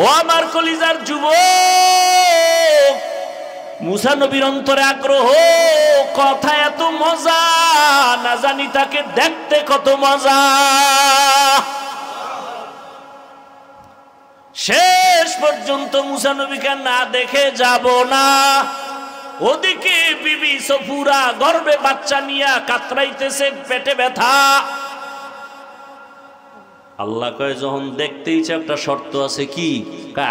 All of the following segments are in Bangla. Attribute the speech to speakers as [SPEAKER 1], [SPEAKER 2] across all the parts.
[SPEAKER 1] ও আমার কলিজার যুবক, মুসা নবীর অন্তরে আগ্রহ, কথা এত মজা, না জানি তাকে দেখতে কত মজা। শেষ পর্যন্ত মুসা নবীকে না দেখে যাব না। ওদিকে বিবি সফুরা গর্ভে বাচ্চা নিয়া কাতরাইতেছে, পেটে ব্যথা। আল্লাহ কয় যখন দেখতে ইচ্ছে, একটা শর্ত আছে। কি?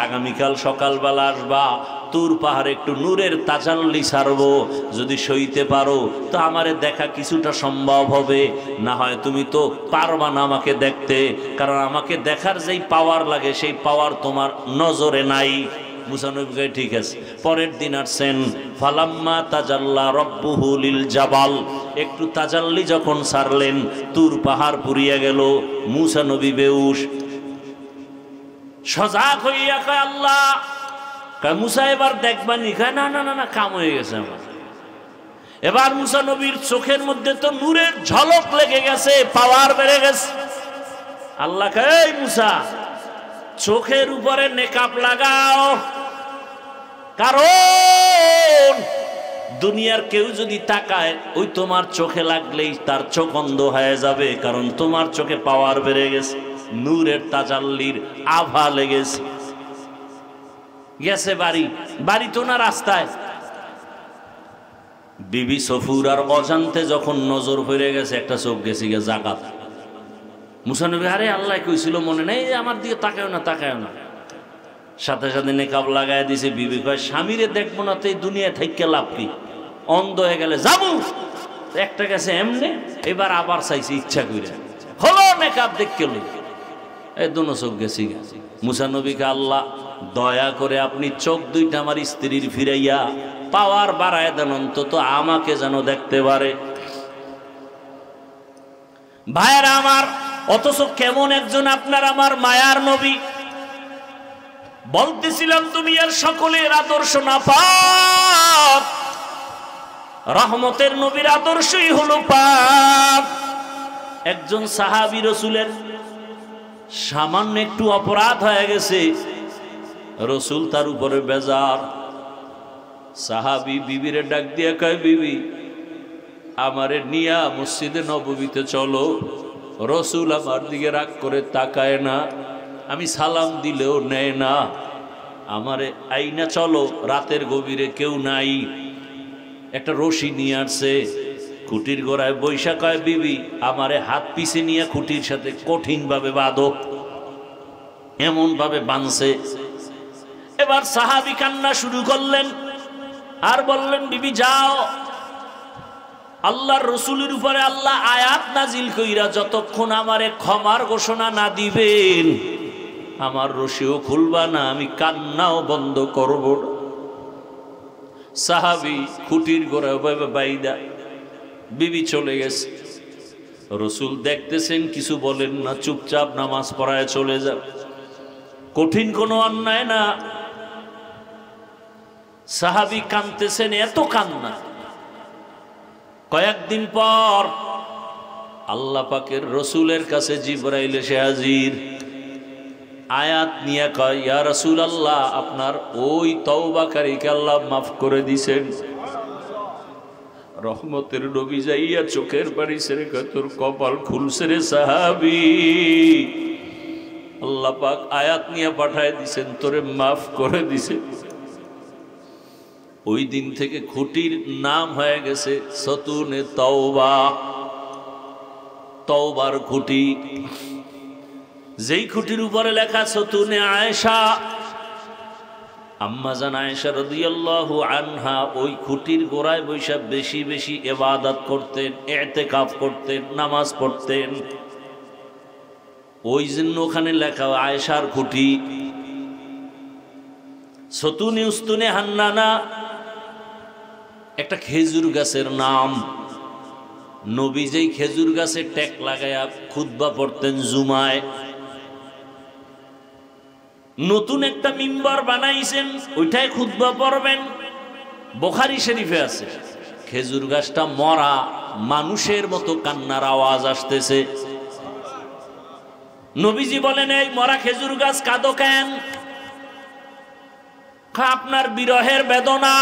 [SPEAKER 1] আগামীকাল সকালবেলা আসবা, তুর পাহাড়ে একটু নূরের তাজাল্লি ছাড়বো, যদি সইতে পারো তো আমারে দেখা কিছুটা সম্ভব হবে, না হয় তুমি তো পারবা না আমাকে দেখতে, কারণ আমাকে দেখার যেই পাওয়ার লাগে সেই পাওয়ার তোমার নজরে নাই। মুসা নবী কয় ঠিক আছে। পরের দিন আসছেন, ফালাম্মা তাজাল্লা রব্বুহু লিল জাবাল, একটু তাজাল্লি যখন ছাড়লেন, তুর পাহাড় পুড়িয়া গেল। মুসা নবী বেউস, সজাগ হইয়া কয় আল্লাহ, কয় মুসা এবার দেখবানি? কয় না না না না, কাম হয়ে গেছে আমার। এবার মুসা নবীর চোখের মধ্যে তো নূরের ঝলক লেগে গেছে, পাওয়ার বেড়ে গেছে। আল্লাহ কয় এই মুসা, চোখের উপরে নেকাব লাগাও, কারণ দুনিয়ার কেউ যদি তাকায় ওই তোমার চোখে লাগলেই তার চোখ অন্ধ হয়ে যাবে, কারণ তোমার চোখে পাওয়ার বেড়ে গেছে, নূরের তাজাল্লির আভা লেগেছে। গেছে বাড়ি, বাড়ি তো না রাস্তায়। বিবি সফুরার অজান্তে যখন নজর পড়ে গেছে, একটা চোখ গেছে গিয়ে জাগাত। মুসা নবী, আরে আল্লাহ কইছিল মনে নেই, আমার দিকে তাকায় না, তাকায় না। সাথে সাথে নেকাব লাগাই দিছে। বিবি কয় স্বামীরে দেখবো না তো এই দুনিয়া থেকে লাভ কি? অন্ধ হয়ে গেলে যাবো। একটা গেছে এমনি, এবার আবার চাইছে ইচ্ছা করে, হলো নেকাব দেখতে লই, এই দুনো চোখ গেছি। মুসা নবীকে আল্লাহ দয়া করে আপনি চোখ দুইটা আমার স্ত্রীর ফিরাইয়া পাওয়ার বাড়ায় দেন, অন্তত আমাকে যেন দেখতে পারে। ভাইয়েরা আমার, অথচ কেমন একজন আপনার আমার মায়ার নবী। বলতেছিলাম দুনিয়ার সকলের আদর্শ নাপাক, রহমতের নবীর আদর্শই হলো পাক। একজন সাহাবী রসুলের সামান্য একটু অপরাধ হয়ে গেছে, রসুল তার উপরে বেজার। সাহাবী বিবিরে ডাক দিয়া কয়, বিবি আমারে নিয়া মসজিদে নববীতে চলো। রসুল আমার দিকে রাগ করে তাকায় না, আমি সালাম দিলেও নেয় না, আমারে আইনা চলো। রাতের গভীরে কেউ নাই, একটা রশি নিয়ে আসছে, খুঁটির গোড়ায় বৈশা কয়, বিবি আমারে হাত পিছে নিয়ে খুঁটির সাথে কঠিন ভাবে বাঁধো। এমন ভাবে বাঁধছে। এবার সাহাবী কান্না শুরু করলেন আর বললেন, বিবি যাও, আল্লাহর রসুলের উপরে আল্লাহ আয়াত নাজিল কইরা যতক্ষণ আমারে ক্ষমার ঘোষণা না দিবেন আমার রশিও খুলবা না, আমি কান্নাও বন্ধ করব না। সাহাবী খুঁটির গোড়ায় বাইদা, বিবি চলে গেছে। রসুল দেখতেছেন, কিছু বলেন না, চুপচাপ নামাজ পড়ায় চলে যান। কঠিন কোনো অন্যায় না। সাহাবী কাঁদতেছেন, এত কান্না। কয়েকদিন পর আল্লাহ পাকের রসুলের কাছে জিবরাইল এসে হাজির। আয়াত নিয়ে কয়, ইয়া রাসূলুল্লাহ, আপনার ওই তওবাকারীকে আল্লাহ মাফ করে দিয়েছেন। রহমতের নবী যাইয়া চোখের পানি ছেড়ে কয়, তোর কপাল খুলছে রে সাহাবী, আল্লাহ পাক আয়াত নিয়ে পাঠায় দিছেন, তোরে মাফ করে দিছে। ওই দিন থেকে খুঁটির নাম হয়ে গেছে সতুনে তওবা, তওবার খুঁটি। যেই খুঁটির উপরে লেখা সতুনে আয়েশা, আম্মাজান আয়েশা রাদিয়াল্লাহু আনহা ওই খুঁটির গোড়ায় বৈশা বেশি বেশি ইবাদত করতেন, ইতিকাফ করতেন, নামাজ পড়তেন। ওই জন্য ওখানে লেখা আয়েশার খুঁটি। সতুনে উস্তুনে হান্নানা একটা খেজুর গাছের নাম। নবী যেই খেজুর গাছে টেক লাগায়া খুতবা পড়তেন জুমায়, নতুন একটা মিম্বার বানাইছেন, ওইটাই খুতবা পড়বেন। বুখারী শরীফে আছে, খেজুর গাছটা মরা, মানুষের মতো কান্নার আওয়াজ আসতেছে। নবীজি বলেন, এই মরা খেজুর গাছ কাঁদো কেন? আপনার বিরহের বেদনা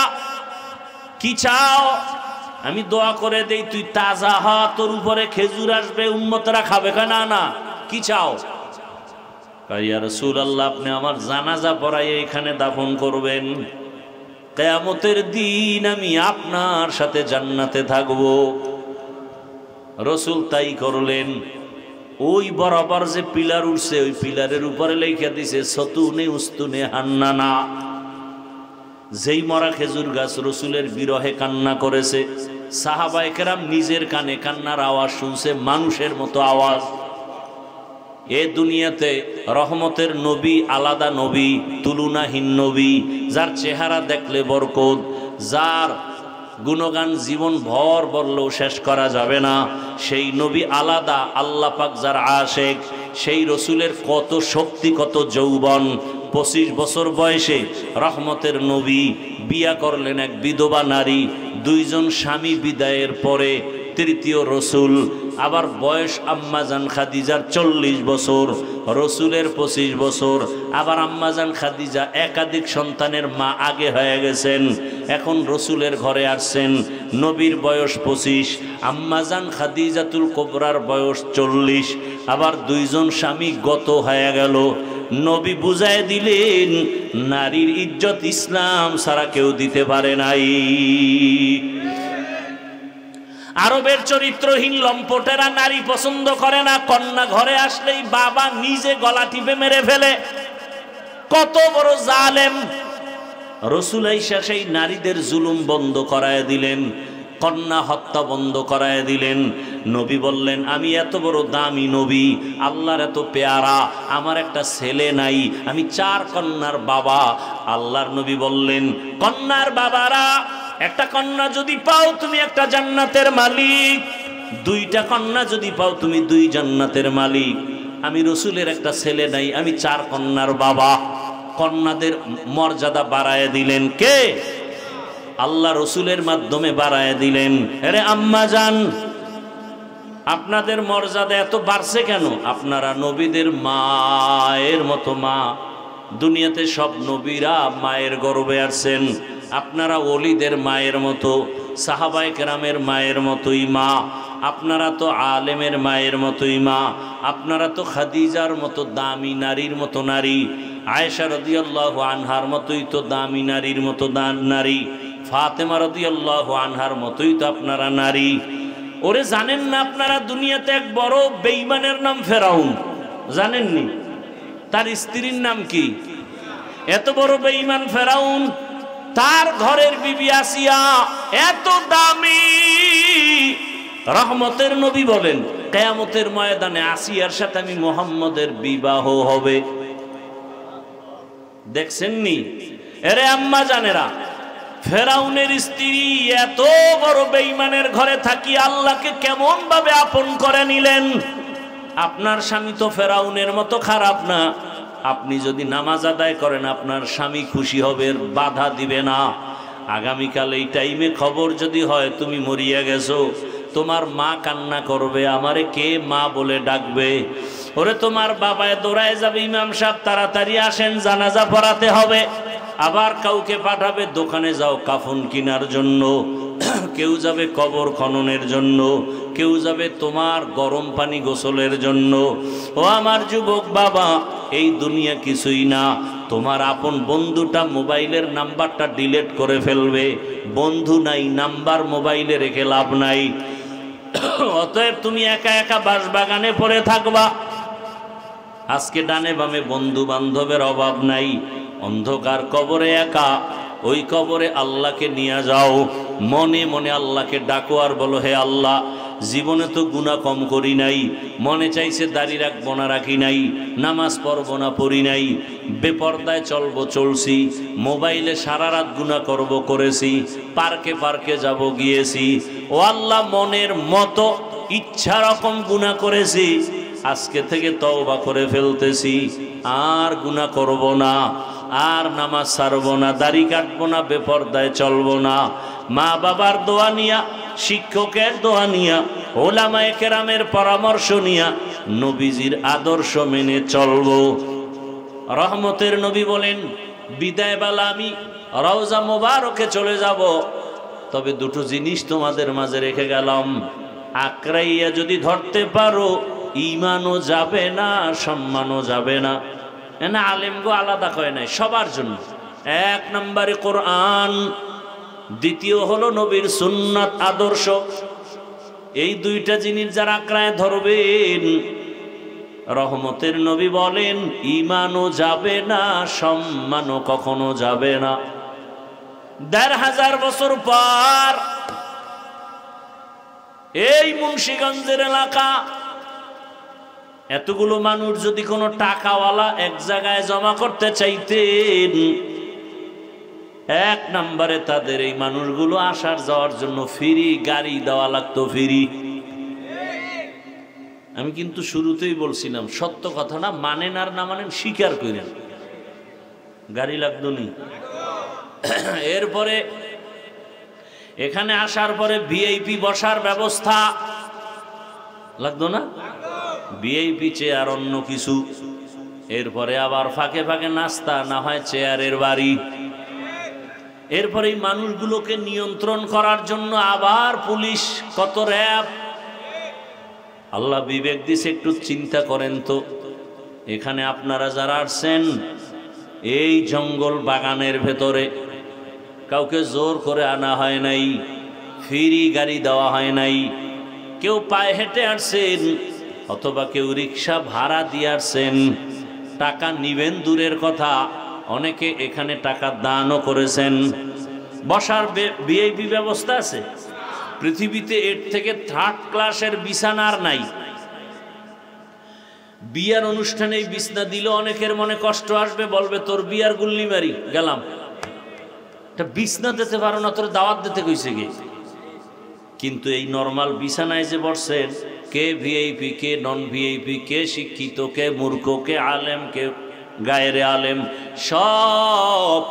[SPEAKER 1] কি চাও? আমি দোয়া করে দেই তুই তাজা হ, তোর উপরে খেজুর আসবে, উম্মতরা খাবে। না না, কি চাও? ইয়া রাসূলুল্লাহ, আপনি আমার জানাজা পড়াইয়া এখানে দাফন করবেন, কিয়ামতের দিন আমি আপনার সাথে জান্নাতে থাকব। রাসূল তাই করলেন। ওই বরাবর যে পিলার উঠছে, ওই পিলারের উপরে লেখা দিছে সতুনে উস্তুনে হান্নানা। যেই মরা খেজুর গাছ রাসূলের বিরহে কান্না করেছে, সাহাবায়ে কেরাম নিজের কানে কান্নার আওয়াজ শুনছে, মানুষের মতো আওয়াজ। এ দুনিয়াতে রহমতের নবী আলাদা নবী, তুলনাহীন নবী, যার চেহারা দেখলে বরকত, যার গুণগান জীবন ভর বললেও শেষ করা যাবে না, সেই নবী আলাদা। আল্লাহ পাক যার আশেক, সেই রসুলের কত শক্তি, কত যৌবন। 25 বছর বয়সে রহমতের নবী বিয়া করলেন এক বিধবা নারী। 2 জন স্বামী বিদায়ের পরে তৃতীয় রসুল। আবার বয়স আম্মাজান খাদিজার 40 বছর, রসুলের 25 বছর। আবার আম্মাজান খাদিজা একাধিক সন্তানের মা আগে হয়ে গেছেন, এখন রসুলের ঘরে আসছেন। নবীর বয়স 25, আম্মাজান খাদিজাতুল কুবরার বয়স 40। আবার 2 জন স্বামী গত হয়ে গেল। নবী বুঝায় দিলেন, নারীর ইজ্জত ইসলাম ছাড়া কেউ দিতে পারে নাই। আরবের চরিত্রহীন লম্পটেরা নারী পছন্দ করে না। কন্যা ঘরে আসলেই বাবা নিজে গলা টিপে মেরে ফেলে। কত বড় জালেম! রাসূল আয়েশা সেই নারীদের জুলুম বন্ধ করায় দিলেন, কন্যা হত্যা বন্ধ করায় দিলেন। নবী বললেন, আমি এত বড় দামি নবী, আল্লাহর এত পেয়ারা, আমার একটা ছেলে নাই, আমি 4 কন্যার বাবা। আল্লাহর নবী বললেন, কন্যার বাবারা, একটা কন্যা যদি পাও তুমি একটা জান্নাতের মালিক, 2টা কন্যা যদি পাও তুমি 2 জান্নাতের মালিক। আমি রসুলের একটা ছেলে নাই, আমি 4 কন্যার বাবা। কন্যাদের মর্যাদা বাড়ায় দিলেন কে? আল্লাহ রসুলের মাধ্যমে বাড়ায় দিলেন। আরে আম্মা জান, আপনাদের মর্যাদা এত বাড়ছে কেন? আপনারা নবীদের মায়ের মতো মা। দুনিয়াতে সব নবীরা মায়ের গর্ভে আসছেন, আপনারা ওলিদের মায়ের মতো, সাহাবায়ে কেরামের মায়ের মতোই মা। আপনারা তো আলেমের মায়ের মতোই মা। আপনারা তো খাদিজার মতো দামি নারীর মতো নারী, আয়েশা রাদিয়াল্লাহু আনহার মতোই তো দামি নারীর মতো নারী, ফাতেমা রাদিয়াল্লাহু আনহার মতোই তো আপনারা নারী। ওরে জানেন না আপনারা দুনিয়াতে এক বড় বেঈমানের নাম ফেরাউন, জানেননি? তার স্ত্রীর নাম কি? এত বড় বেঈমান ফেরাউন, তার ঘরের বিবি আসিয়া এত দামি। রহমতের নবী বলেন, কিয়ামতের ময়দানে আসিয়ার সাথে আমি মুহাম্মদের বিবাহ হবে। দেখছেননি? এরে আম্মা জানেরা, ফেরাউনের স্ত্রী এত বড় বেঈমানের ঘরে থাকি আল্লাহকে কেমন ভাবে আপন করে নিলেন। আপনার স্বামী তো ফেরাউনের মতো খারাপ না। আপনি যদি নামাজ আদায় করেন আপনার স্বামী খুশি হবে, বাধা দিবে না। আগামীকাল এই টাইমে খবর যদি হয় তুমি মরিয়া গেছো, তোমার মা কান্না করবে, আমারে কে মা বলে ডাকবে। ওরে তোমার বাবায় দৌড়ায় যাবে, ইমাম সাহেব তাড়াতাড়ি আসেন, জানাজা পড়াতে হবে। আবার কাউকে পাঠাবে, দোকানে যাও কাফন কেনার জন্য, কেউ যাবে কবর খননের জন্য, কেউ যাবে তোমার গরম পানি গোসলের জন্য। ও আমার যুবক বাবা, এই দুনিয়া কিছুই না। তোমার আপন বন্ধুটা মোবাইলের নাম্বারটা ডিলিট করে ফেলবে। বন্ধু নাই, নাম্বার মোবাইলে রেখে লাভ নাই। অতএব তুমি একা একা বাঁশবাগানে পড়ে থাকবা। আজকে ডানে বামে বন্ধু বান্ধবের অভাব নাই, অন্ধকার কবরে একা। ওই কবরে আল্লাহকে নিয়ে যাও, মনে মনে আল্লাহকে ডাকো আর বলো, হে আল্লাহ, জীবনে তো গুনাহ কম করি নাই, মনে চাইছে দাড়ি রাখবো না রাখি নাই, নামাজ পড়বো না পড়ি নাই, বেপরদায় চলবো চলছি, মোবাইলে সারা রাত গুনাহ করবো করেছি, পার্কে পার্কে যাব গিয়েছি। ও আল্লাহ, মনের মতো ইচ্ছা রকম গুনাহ করেছি, আজকে থেকে তওবা করে ফেলতেছি, আর গুনাহ করব না, আর নামাজ ছাড়বো না, দাড়ি কাটবো না, বেপরদায় চলবো না। মা বাবার দোয়া নিয়া, শিক্ষকের দোয়া নিয়া, ওলামায়ে কেরামের পরামর্শ নিয়া নবীজির আদর্শ মেনে চলবো। রহমতের নবী বলেন, বিদায় বেলা আমি রওজা মোবারকে চলে যাব, তবে দুটো জিনিস তোমাদের মাঝে রেখে গেলাম, আকড়াইয়া যদি ধরতে পারো ঈমানও যাবে না, সম্মানও যাবে না। না আলেমগো আলাদা কয় নাই, সবার জন্য। এক নম্বরে কোরআন, দ্বিতীয় হলো নবীর সুন্নাত আদর্শ। এই দুইটা জিনিস যারা আঁকড়ায় ধরবেন, রহমতের নবী বলেন ঈমানও যাবে না, সম্মানও কখনো যাবে না। ১৫০০ বছর পর এই মুন্সিগঞ্জের এলাকা, এতগুলো মানুষ যদি কোনো টাকাওয়ালা এক জায়গায় জমা করতে চাইতেন, এক নম্বরে তাদের এই মানুষগুলো আসার যাওয়ার জন্য ফ্রি গাড়ি দেওয়া লাগতো, ফ্রি। আমি কিন্তু শুরুতেই বলছিলাম, সত্য কথা না মানেন আর না মানেন স্বীকার করেন, গাড়ি লাগতো নি। এরপরে এখানে আসার পরে ভিআইপি বসার ব্যবস্থা লাগতো না, ভিআইপি চেয়ার অন্য কিছু। এরপরে আবার ফাঁকে ফাঁকে নাস্তা, না হয় চেয়ারের বাড়ি। এরপরে এই মানুষগুলোকে নিয়ন্ত্রণ করার জন্য আবার পুলিশ, কত র‍্যাব। আল্লাহ বিবেক দিছে, একটু চিন্তা করেন তো, এখানে আপনারা যারা আসছেন এই জঙ্গল বাগানের ভেতরে, কাউকে জোর করে আনা হয় নাই, ফ্রি গাড়ি দেওয়া হয় নাই, কেউ পায়ে হেঁটে আসছেন অথবা কেউ রিক্সা ভাড়া দিয়ে আসছেন। টাকা নিবেন দূরের কথা, অনেকে এখানে টাকা দানও করেছেন। বসার ভিআইপি ব্যবস্থা আছে, পৃথিবীতে এর থেকে থার্ড ক্লাসের বিছানার নাই। বিয়ার অনুষ্ঠানে বিছনা দিল, অনেকের মনে কষ্ট আসবে, বলবে তোর বিয়ার গুল্লি মারি গেলাম, বিছনা দিতে পারো না, তোর দাওয়াত দিতে কইছে গে। কিন্তু এই নরমাল বিছানায় যে বসছেন, কে ভিআইপি, কে নন ভিআইপি, কে শিক্ষিত, কে মূর্খ, কে আলেম, কে গায়েরে আলেম, সব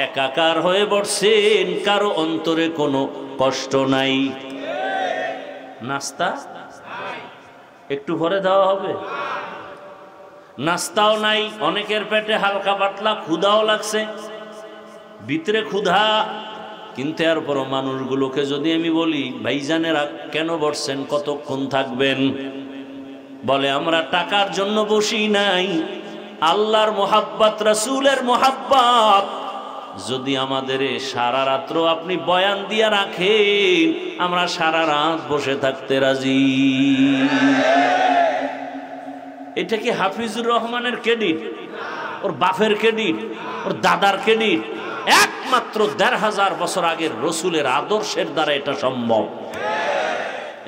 [SPEAKER 1] একাকার হয়ে বসছেন, কারো অন্তরে কোনো কষ্ট নাই। নাস্তা একটু পরে দেওয়া হবে, নাস্তাও নাই, অনেকের পেটে হালকা পাতলা ক্ষুধাও লাগছে, ভিতরে ক্ষুধা। কিন্তু এরপরও মানুষগুলোকে যদি আমি বলি, ভাইজানেরা কেন বসছেন, কতক্ষণ থাকবেন, বলে আমরা টাকার জন্য বসি নাই, আল্লাহর মোহাব্বত, রাসূলের মোহাব্বত যদি আমাদের সারা রাত্র আপনি বয়ান দিয়া রাখেন, আমরা সারা রাত বসে থাকতে রাজি। এটা কি হাফিজুর রহমানের ক্রেডিট, ওর বাপের ক্রেডিট, ওর দাদার ক্রেডিট? একমাত্র ১৫০০ বছর আগের রসুলের আদর্শের দ্বারা এটা সম্ভব।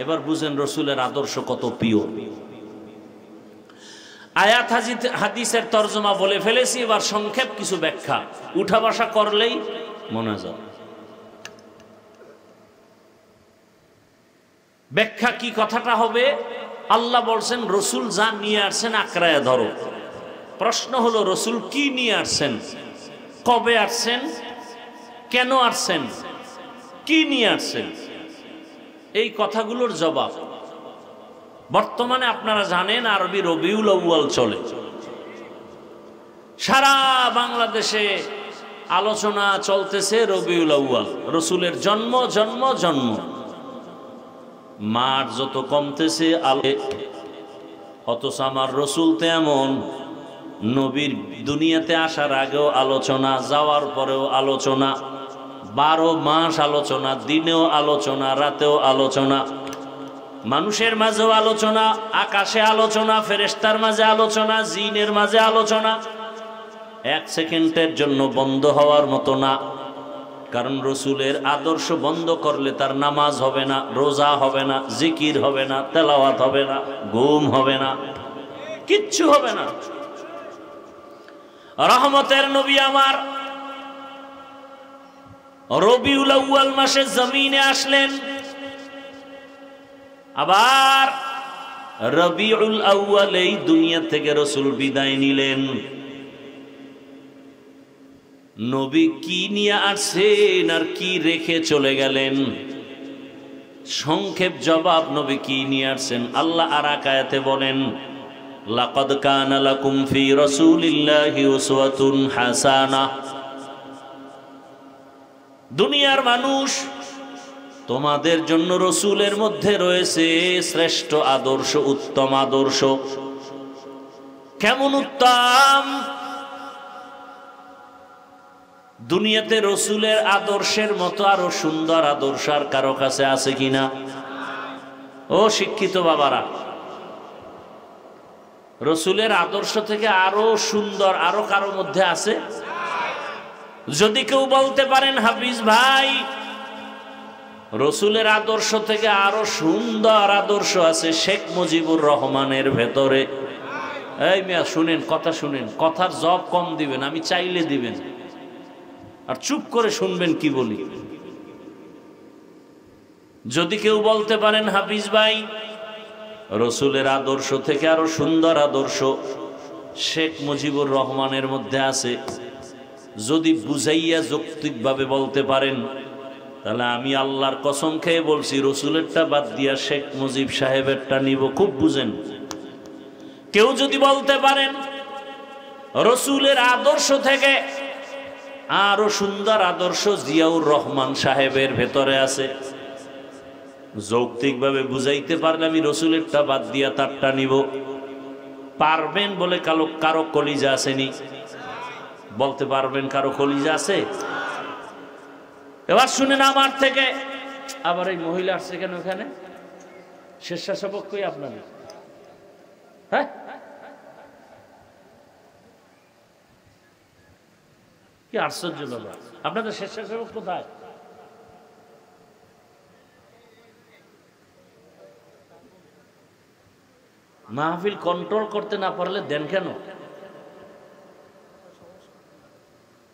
[SPEAKER 1] এবার বুঝেন রসুলের আদর্শ কত প্রিয়। আয়াত হাদিসের তরজমা বলে ফেলেছি, এবার সংক্ষেপ কিছু ব্যাখ্যা, উঠা বসা করলেই মোনাজাত। ব্যাখ্যা কি কথাটা হবে? আল্লাহ বলছেন রসুল যা নিয়ে আসছেন আঁকড়ায় ধরো। প্রশ্ন হলো রসুল কি নিয়ে আসছেন, কবে আসছেন, কেন আসছেন, কি নিয়ে আসছেন? এই কথাগুলোর জবাব বর্তমানে আপনারা জানেন আরবি রবিউল আউয়াল চলে, সারা বাংলাদেশে আলোচনা চলতেছে রবিউল আউয়াল, রসুলের জন্ম জন্ম জন্ম। মার যত কমতেছে আলো, অথচ আমার রসুল তেমন, নবীর দুনিয়াতে আসার আগেও আলোচনা, যাওয়ার পরেও আলোচনা, 12 মাস আলোচনা, দিনেও আলোচনা, রাতেও আলোচনা, মানুষের মাঝেও আলোচনা, আকাশে আলোচনা, ফেরেশতার মাঝে আলোচনা, জিনের মাঝে আলোচনা। 1 সেকেন্ডের জন্য বন্ধ হওয়ার মতো না, কারণ রসুলের আদর্শ বন্ধ করলে তার নামাজ হবে না, রোজা হবে না, জিকির হবে না, তেলাওয়াত হবে না, ঘুম হবে না, কিচ্ছু হবে না। রহমতের নবী আমার রবিউল আউয়াল মাসে জমিনে আসলেন, আবার রবিউল আউয়ালেই দুনিয়া থেকে রসুল বিদায় নিলেন। নবী কি নিয়ে আসছেন আর কি রেখে চলে গেলেন? সংক্ষেপ জবাব, নবী কি নিয়ে আসছেন আল্লাহ আর এক আয়াতে বলেন, লাকাদ কানা লাকুম ফি রাসূলিল্লাহি উসওয়াতুন হাসানাহ। দুনিয়ার মানুষ, তোমাদের জন্য রসুলের মধ্যে রয়েছে শ্রেষ্ঠ আদর্শ, উত্তম আদর্শ। কেমন উত্তম? দুনিয়াতে রসুলের আদর্শের মতো আরো সুন্দর আদর্শ আর কারো কাছে আছে কিনা? ও শিক্ষিত বাবারা, রসুলের আদর্শ থেকে আরো সুন্দর আরো কারো মধ্যে আছে? যদি কেউ বলতে পারেন হাফিজ ভাই রসুলের আদর্শ থেকে আরো সুন্দর আদর্শ আছে শেখ মুজিবুর রহমানের ভেতরে, এই মিয়া শুনেন, কথা শুনেন, কথার জব কম দিবেন, আমি চাইলে দিবেন, আর চুপ করে শুনবেন কি বলি। যদি কেউ বলতে পারেন হাফিজ ভাই রসুলের আদর্শ থেকে আরো সুন্দর আদর্শ শেখ মুজিবুর রহমানের মধ্যে আছে, যদি বুঝাইয়া যৌক্তিকভাবে বলতে পারেন, তাহলে আমি আল্লাহর কসম খেয়ে বলছি রসুলেরটা বাদ দিয়া শেখ মুজিব সাহেবেরটা নিব। খুব বুঝেন। কেউ যদি বলতে পারেন রসুলের আদর্শ থেকে আরো সুন্দর আদর্শ জিয়াউর রহমান সাহেবের ভেতরে আছে, যৌক্তিকভাবে বুঝাইতে পারলে আমি রসুলেরটা বাদ দিয়া তারটা নিব। পারবেন বলে কারো কলিজা আসেনি? বলতে পারবেন কারো কলিজা আছে? এবার শুনেন আমার থেকে। আবার এই মহিলা আসছে কেন ওখানে? স্বেচ্ছাসেবক কই আপনাদের? হ্যাঁ, কি আশ্চর্য বাবা, আপনাদের স্বেচ্ছাসেবক কোথায়? মাহফিল কন্ট্রোল করতে না পারলে দেন কেন?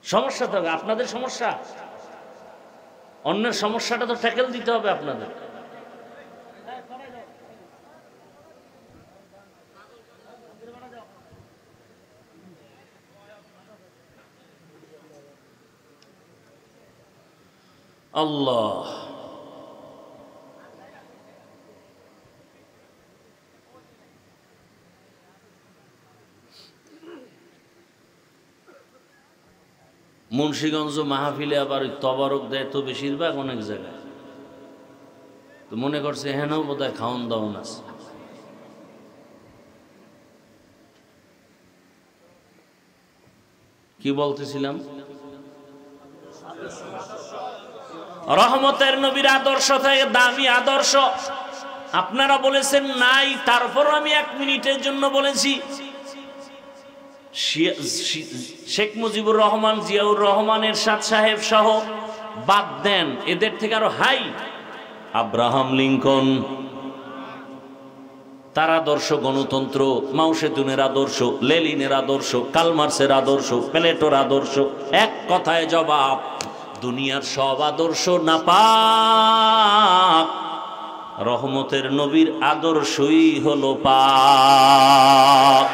[SPEAKER 1] সমস্যা তো হবে, আপনাদের সমস্যা। অন্যের সমস্যাটা তো ট্যাকেল দিতে হবে আপনাদের। আল্লাহ, মুন্সিগঞ্জ মাহফিলে আবার তবারক দেয় তো বেশিরভাগ অনেক জায়গায়, তো মনে করছে হেনও বোধহয় খাওয়ান দাওয়ান আছে। কি বলতেছিলাম? রহমতের নবীর আদর্শ থেকে দামি আদর্শ আপনারা বলেছেন নাই, তারপর আমি 1 মিনিটের জন্য বলেছি শেখ মুজিবুর রহমান, জিয়াউর রহমান, এরশাদ সাহেব সহ বাদ দেন, এদের থেকে আরো হাই আব্রাহাম লিঙ্কন, তার আদর্শ গণতন্ত্র, মাও সেতুনের আদর্শ, লেনিনের আদর্শ, কালমার্সের আদর্শ, প্লেটোর আদর্শ। এক কথায় জবাব, দুনিয়ার সব আদর্শ নাপাক, রহমতের নবীর আদর্শই হলো পাক।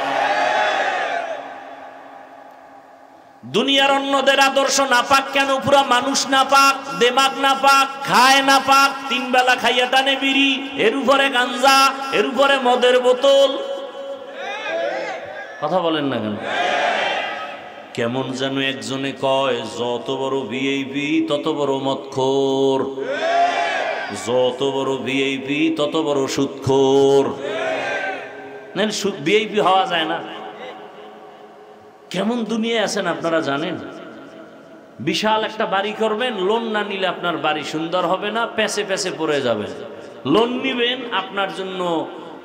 [SPEAKER 1] দুনিয়ার অন্যদের আদর্শ নাপাক কেন? পুরা মানুষ নাপাক, দেমাগ নাপাক, খায় নাপাক, 3 বেলা খাইয়া টানে বিড়ি, এর উপরে গাঞ্জা, এর উপরে মদের বোতল। কথা বলেন না কেন? কেমন যেন একজনে কয়, যত বড় ভিআইপি তত বড় মদখোর, যত বড় ভিআইপি তত বড় সুদখোর। ভিআইপি হওয়া যায় না। কেমন দুনিয়ায় আছেন আপনারা জানেন? বিশাল একটা বাড়ি করবেন, লোন না নিলে আপনার বাড়ি সুন্দর হবে না, পেছে পেছে পড়ে যাবেন। লোন নিবেন, আপনার জন্য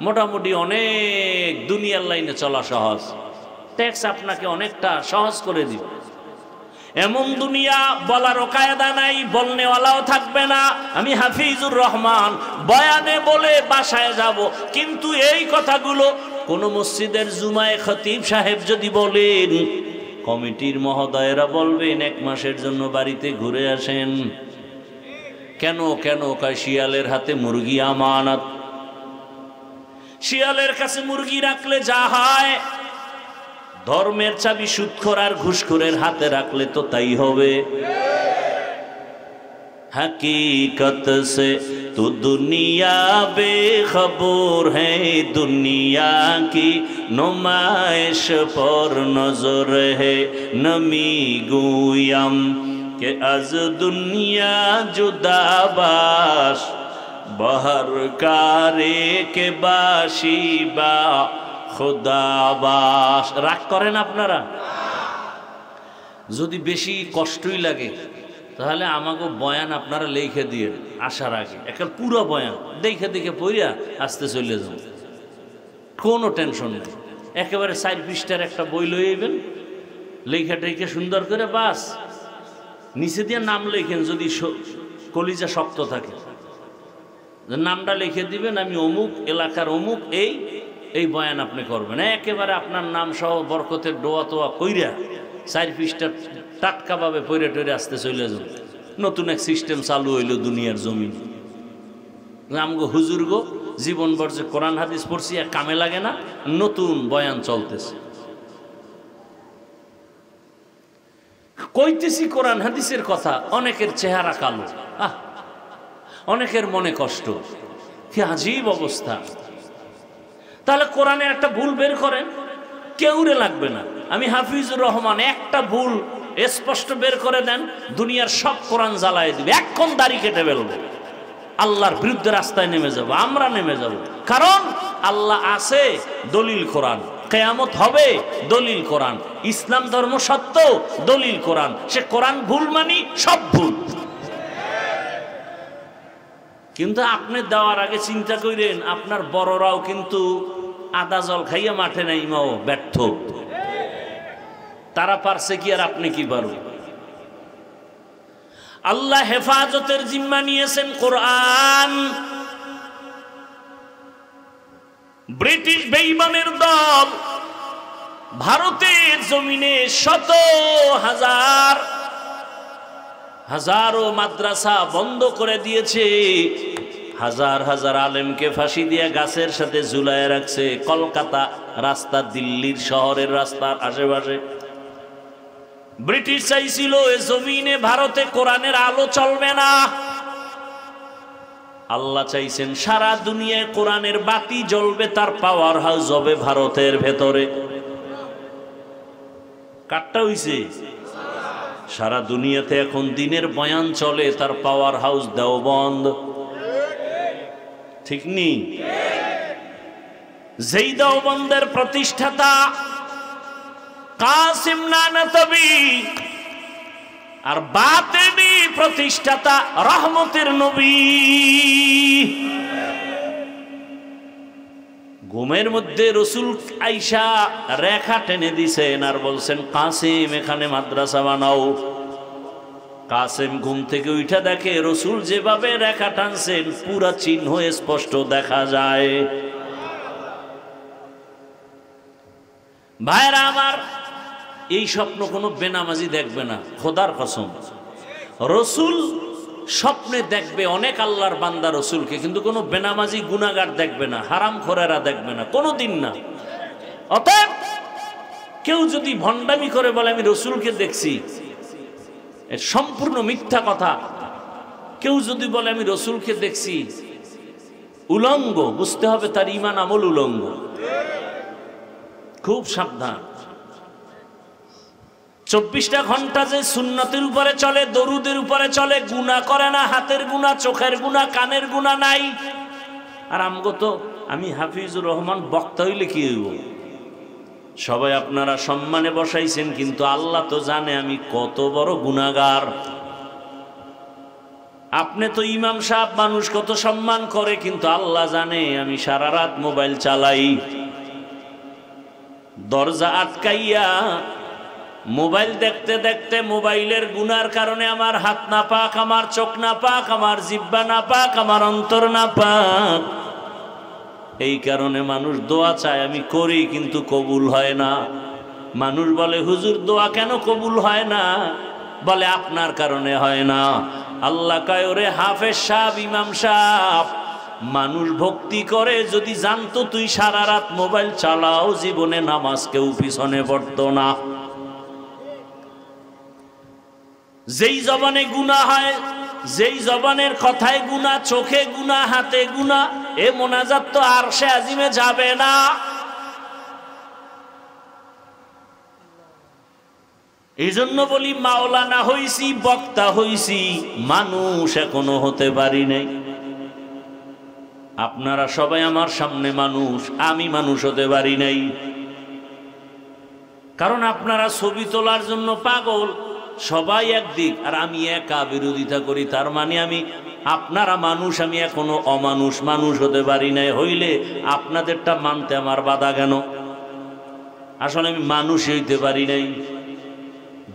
[SPEAKER 1] মোটামুটি অনেক দুনিয়ার লাইনে চলা সহজ, ট্যাক্স আপনাকে অনেকটা সহজ করে দিবে। এমন দুনিয়া বলারও কায়দা নাই, বলনেওয়ালাও থাকবে না। আমি হাফিজুর রহমান বয়ানে বলে বাসায় যাব, কিন্তু এই কথাগুলো কোন মসজিদের জুমায় খতিব সাহেব যদি বলেন, কমিটির মহোদয়েরা বলবেন 1 মাসের জন্য বাড়িতে ঘুরে আসেন। কেন কেন? কয় শিয়ালের হাতে মুরগি আমানত, শিয়ালের কাছে মুরগি রাখলে যা হয়, ধর্মের চাবি সুদখোর আর ঘুষখোরের হাতে রাখলে তো তাই হবে। हकीकत से तो दुनिया बेखबर है, दुनिया की नुमाइश पर नजर है। नमी गुयम কে আজ দুনিয়া জুদাবাস বহর কারে কে বাসি বা খুদাবাস। রাগ করেন আপনারা? যদি বেশি কষ্টই লাগে তাহলে আমাকে বয়ান আপনারা লিখে দিয়ে আসার আগে একটা পুরো বয়ান দেখে দেখে পড়িয়া আসতে চলে যান, কোনো টেনশন নেই। একেবারে 4 পৃষ্ঠার একটা বই লইবেন, লেখা টেখে সুন্দর করে বাস নিচে দিয়ে নাম লেখেন, যদি কলিজা শক্ত থাকে নামটা লিখে দিবেন, আমি অমুক এলাকার অমুক, এই বয়ান আপনি করবেন। একেবারে আপনার নাম সহ বরকতের দোয়া তোয়া কইরা 4 পৃষ্ঠা টাটকাভাবে পড়ে টরে আসতে চলে যান। নতুন এক সিস্টেম চালু হইল দুনিয়ার জমিন। আমগো হুজুর গো জীবনভর যে কোরআন হাদিস পড়ছি আর কামে লাগে না, নতুন বয়ান চলতেছে। কইতেছি কোরআন হাদিসের কথা, অনেকের চেহারা কালো, অনেকের মনে কষ্ট, কি আজীব অবস্থা। তাহলে কোরআনে একটা ভুল বের করেন, কেউরে লাগবে না। আমি হাফিজুর রহমান একটা ভুল স্পষ্ট বের করে দেন, দুনিয়ার সব কোরআন জ্বালায় দিবে, এখন দাড়ি কেটে ফেলবে, আল্লাহর বিরুদ্ধে রাস্তায় নেমে যাব, আমরা নেমে যাব। কারণ আল্লাহ আছে, দলিল কোরআন, কিয়ামত হবে, দলিল কোরআন, ইসলাম ধর্ম সত্য, দলিল কোরআন। সে কোরআন ভুল মানি সব ভুল। কিন্তু আপনি দেওয়ার আগে চিন্তা করেন, আপনার বড়রাও কিন্তু আদা জল খাইয়া মাঠে নাইমাও ব্যর্থ। তারা পারছে কি আর আপনি কি পারবেন? আল্লাহ হেফাজতের জিম্মা নিয়েছেন কোরআন। ব্রিটিশ বেঈমানের দল ভারতের জমিনে শত হাজারো মাদ্রাসা বন্ধ করে দিয়েছে, হাজার হাজার আলেমকে ফাঁসি দিয়ে গাছের সাথে ঝুলায় রাখছে। কলকাতা রাস্তা, দিল্লির শহরের রাস্তার আশেপাশে। ব্রিটিশ চাইছিল এ জমিনে ভারতে কোরআনের আলো চলবে না, আল্লাহ চাইছেন সারা দুনিয়ায় কোরআনের বাতি জ্বলবে, তার পাওয়ার হাউস হবে ভারতের ভেতরে। কাটটা হইছে, সারা দুনিয়াতে এখন দিনের বয়ান চলে, তার পাওয়ার হাউস দেওবন্দ, ঠিক নি? যেই দেওবন্দের প্রতিষ্ঠাতা কাসিম নানতবী আর বাতেনি প্রতিষ্ঠাতা রহমতের নবী, ঘুমের মধ্যে রসুল আইসা রেখা টেনে দিছেন আর বলছেন, কাসিম এখানে মাদ্রাসা বানাও। কাসিম ঘুম থেকে উঠা দেখে রসুল যেভাবে রেখা টানছেন পুরা চিহ্ন স্পষ্ট দেখা যায়। ভাইরা আমার, এই স্বপ্ন কোনো বেনামাজি দেখবে না, খোদার কসম। রসুল স্বপ্নে দেখবে অনেক আল্লাহর বান্দা রসুলকে, কিন্তু কোনো বেনামাজি গুনাহগার দেখবে না, হারাম খোরেরা দেখবে না, কোনোদিন না। অতএব কেউ যদি ভণ্ডামি করে বলে আমি রসুলকে দেখছি, সম্পূর্ণ মিথ্যা কথা। কেউ যদি বলে আমি রসুলকে দেখছি, উলঙ্গ, বুঝতে হবে তার ঈমান আমল উলঙ্গ। খুব সাবধান। 24টা ঘন্টা যে সুন্নতের উপরে চলে, দরুদের উপরে চলে, গুনাহ করে না, হাতের গুনাহ, চোখের গুনাহ, কানের গুনাহ নাই। আর আমগো তো, আমি হাফিজুর রহমান বক্তা হইলে কি হইব? সবাই আপনারা সম্মানে বসাইছেন, কিন্তু আল্লাহ তো জানে আমি কত বড় গুনাহগার। আপনি তো ইমাম সাহেব, মানুষ কত সম্মান করে, কিন্তু আল্লাহ জানে আমি সারা রাত মোবাইল চালাই, দরজা আটকাইয়া মোবাইল দেখতে দেখতে, মোবাইলের গুনার কারণে আমার হাত না পাক, আমার চোখ না পাক, আমার জিহ্বা না পাক, আমার অন্তর না পাক। এই কারণে মানুষ দোয়া চায়, আমি করি কিন্তু কবুল হয় না। মানুষ বলে হুজুর দোয়া কেন কবুল হয় না? বলে আপনার কারণে হয় না। আল্লাহ কয় ওরে হাফেজ সাহেব, ইমাম সাহেব, মানুষ ভক্তি করে যদি জানতো তুই সারা রাত মোবাইল চালাও, জীবনে নামাজ কেউ পিছনে পড়তো না। যেই জবানে গুনাহ হয়, যেই জবানের কথায় গুনাহ, চোখে গুনাহ, হাতে গুনাহ, এ মোনাজাত তো আরশে আজিমে যাবে না। এই জন্য বলি মাওলানা হইছি, বক্তা হইছি, মানুষ এখনো হতে পারি নাই। আপনারা সবাই আমার সামনে মানুষ, আমি মানুষ হতে পারি নাই। কারণ আপনারা ছবি তোলার জন্য পাগল, সবাই একদিক, আর আমি একা বিরোধিতা করি। তার মানে আমি, আপনারা মানুষ, আমি এখনো অমানুষ, মানুষ হতে পারি নাই। হইলে আপনাদেরটা মানতে আমার বাধা কেন? আসলে আমি মানুষ হইতে পারি নাই।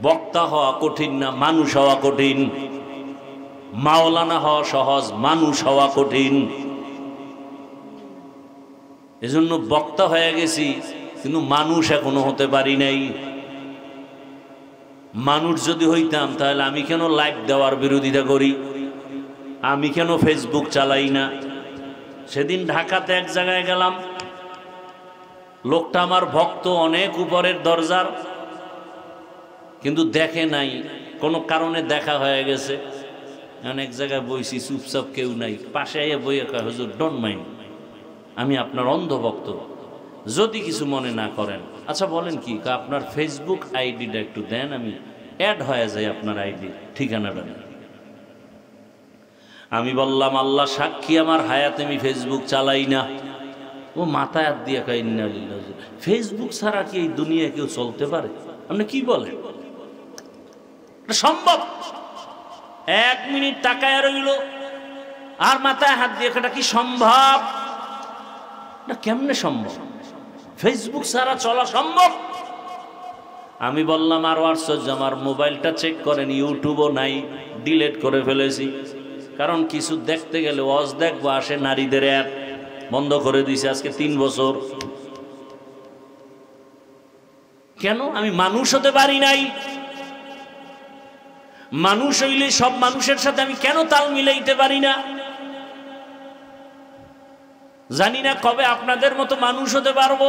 [SPEAKER 1] বক্তা হওয়া কঠিন না, মানুষ হওয়া কঠিন। মাওলানা হওয়া সহজ, মানুষ হওয়া কঠিন। এজন্য বক্তা হয়ে গেছি, কিন্তু মানুষ এখনো হতে পারি নাই। মানুষ যদি হইতাম তাহলে আমি কেন লাইক দেওয়ার বিরোধিতা করি? আমি কেন ফেসবুক চালাই না? সেদিন ঢাকাতে এক জায়গায় গেলাম, লোকটা আমার ভক্ত, অনেক উপরের দরজার, কিন্তু দেখে নাই, কোনো কারণে দেখা হয়ে গেছে। অনেক জায়গায় বইছি, চুপচাপ কেউ নাই, পাশে আইয়া বইয়ে কয়, হুজুর ডোন্ট মাইন্ড, আমি আপনার অন্ধভক্ত, যদি কিছু মনে না করেন। আচ্ছা বলেন কি? আপনার ফেসবুক আইডিটা একটু দেন, আমি অ্যাড হয়ে যাই আপনার আইডি, ঠিকানাটা নেই। আমি বললাম, আল্লাহ সাক্ষী, আমার হায়াতে আমি ফেসবুক চালাই না। ও মাথায় হাত দিয়ে কয়, ইন্না লিল্লাহি, ফেসবুক ছাড়া কি এই দুনিয়া কেউ চলতে পারে? আপনি কি বলেন? সম্ভব? 1 মিনিট তাকায় রইল আর মাথায় হাত দিয়ে, এটা কি সম্ভব? না, কেমনে সম্ভব? ফেসবুক ছাড়া চলা সম্ভব? আমি বললাম, আর আশ্চর্য, আমার মোবাইলটা চেক করেন, ইউটিউবও নাই, ডিলেট করে ফেলেছি। কারণ কিছু দেখতে গেলে ওয়াজ দেখবো, আসে নারীদের অ্যাড, বন্ধ করে দিয়েছে আজকে 3 বছর। কেন? আমি মানুষ হতে পারি নাই। মানুষ হইলে সব মানুষের সাথে আমি কেন তাল মিলাইতে পারি না? জানি না কবে আপনাদের মতো মানুষ হতে পারবো।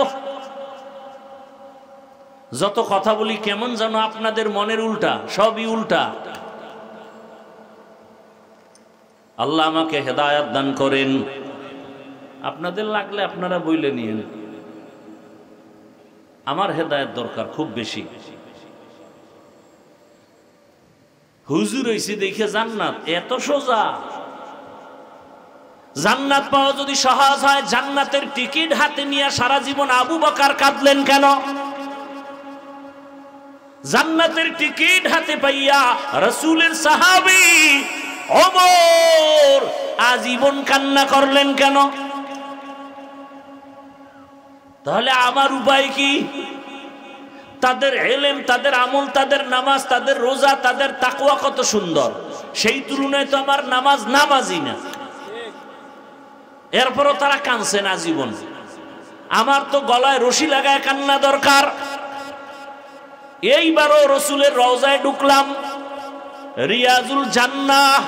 [SPEAKER 1] যত কথা বলি কেমন যেন আপনাদের মনের উল্টা, সবই উল্টা। আল্লাহ আমাকে হেদায়েত দান করেন। আপনাদের লাগলে আপনারা বইলে নিয়েন, আমার হেদায়েত দরকার খুব বেশি। হুজুর হইছি দেখে জান্নাত এত সোজা? জান্নাত পাওয়া যদি সহজ হয়, জান্নাতের টিকিট হাতে নিয়ে সারা জীবন আবু বকর কাঁদলেন কেন? জান্নাতের টিকিট হাতে পাইয়া রাসূলের সাহাবী ওমর আজীবন কান্না করলেন কেন? তাহলে আমার উপায় কি? তাদের ইলম, তাদের আমল, তাদের নামাজ, তাদের রোজা, তাদের তাকওয়া কত সুন্দর, সেই তুলনায় তো আমার নামাজ নামাজই না। এরপরও তারা কাঁদছেন আজীবন। আমার তো গলায় রশি লাগায় কান্না দরকার। এইবারও রসুলের রওজায় ঢুকলাম, রিয়াজুল জান্নাহ।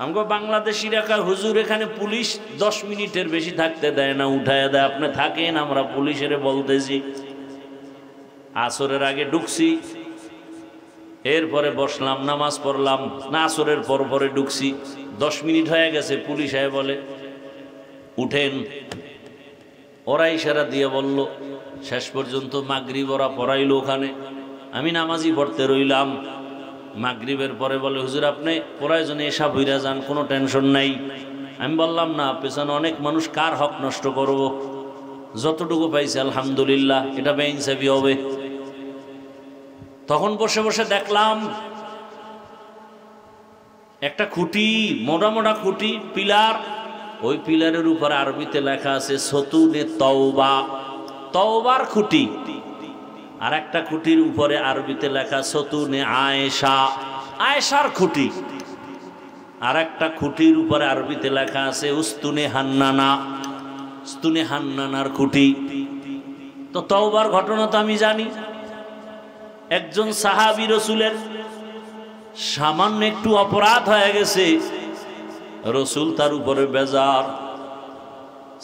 [SPEAKER 1] আমগো বাংলাদেশিরা কয়, হুজুর এখানে পুলিশ 10 মিনিটের বেশি থাকতে দেয় না, উঠায় দেয়। আপনি থাকেন, আমরা পুলিশের বলতেছি। আসরের আগে ঢুকছি, এরপরে বসলাম, নামাজ পড়লাম, না আসরের পরে ঢুকছি, 10 মিনিট হয়ে গেছে। পুলিশ আয় বলে, উঠেন। ওরা ইশারা দিয়ে বলল। শেষ পর্যন্ত মাগরিব ওরা পড়াইলো ওখানে, আমি নামাজই পড়তে রইলাম। মাগরিবের পরে বলে, হুজুর আপনি প্রয়োজনে এসা ভইরা যান, কোনো টেনশন নাই। আমি বললাম, না, পেছনে অনেক মানুষ, কার হক নষ্ট করব? যতটুকু পাইছে আলহামদুলিল্লাহ, এটা বেইনসাফি হবে। তখন বসে বসে দেখলাম একটা খুঁটি, মোটা মোটা খুঁটি, পিলার। ওই পিলারের উপর আরবিতে লেখা আছে সতুনে তওবা, তওবার খুঁটি। আর একটা খুঁটির উপরে আরবিতে লেখা সতুনে আয়েশা, আয়েশার খুঁটি। আর একটা খুঁটির উপরে আরবিতে লেখা আছে উস্তুনে হান্নানা, উস্তুনে হান্নানার খুঁটি। তো তওবার ঘটনা তো আমি জানি। একজন সাহাবী রসুলের সামান্য একটু অপরাধ হয়ে গেছে, রসুল তার উপরে বেজার।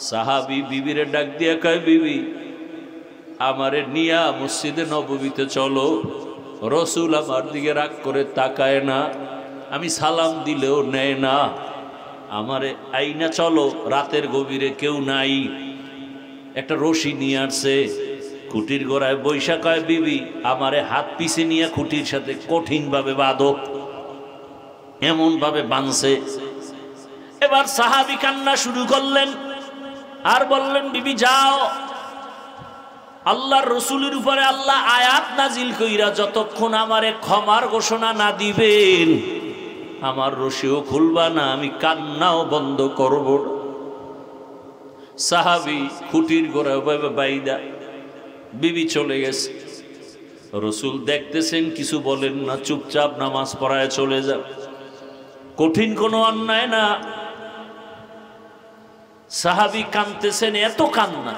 [SPEAKER 1] সাহাবী বিবিরে ডাক দিয়ে কয়, বিবি আমারে নিয়া মসজিদে নববীতে চলো। রসুল আমার দিকে রাগ করে তাকায় না, আমি সালাম দিলেও নেয় না। আমারে আইনা চলো, রাতের গভীরে কেউ নাই, একটা রশি নিয়ে আসছে, খুঁটির গোড়ায় বৈশা কয়, বিবি আমারে হাত পিছে নিয়ে খুঁটির সাথে কঠিন ভাবে বাঁধো। এমন ভাবে বাঁধছে। এবার সাহাবী কান্না শুরু করলেন আর বললেন, বিবি যাও, আল্লাহর রসুলের উপরে আল্লাহ আয়াত নাজিল কইরা যতক্ষণ আমারে ক্ষমার ঘোষণা না দিবেন আমার রশিও খুলবা না, আমি কান্নাও বন্ধ করব না। সাহাবী খুঁটির গোড়ায় বাইদা বিবি চলে গেছে। রসুল দেখতেছেন, কিছু বলেন না, চুপচাপ নামাজ পড়ায় চলে যান। কঠিন কোনো অন্যায় না। সাহাবী কাঁদতেছেন, এত কান্না।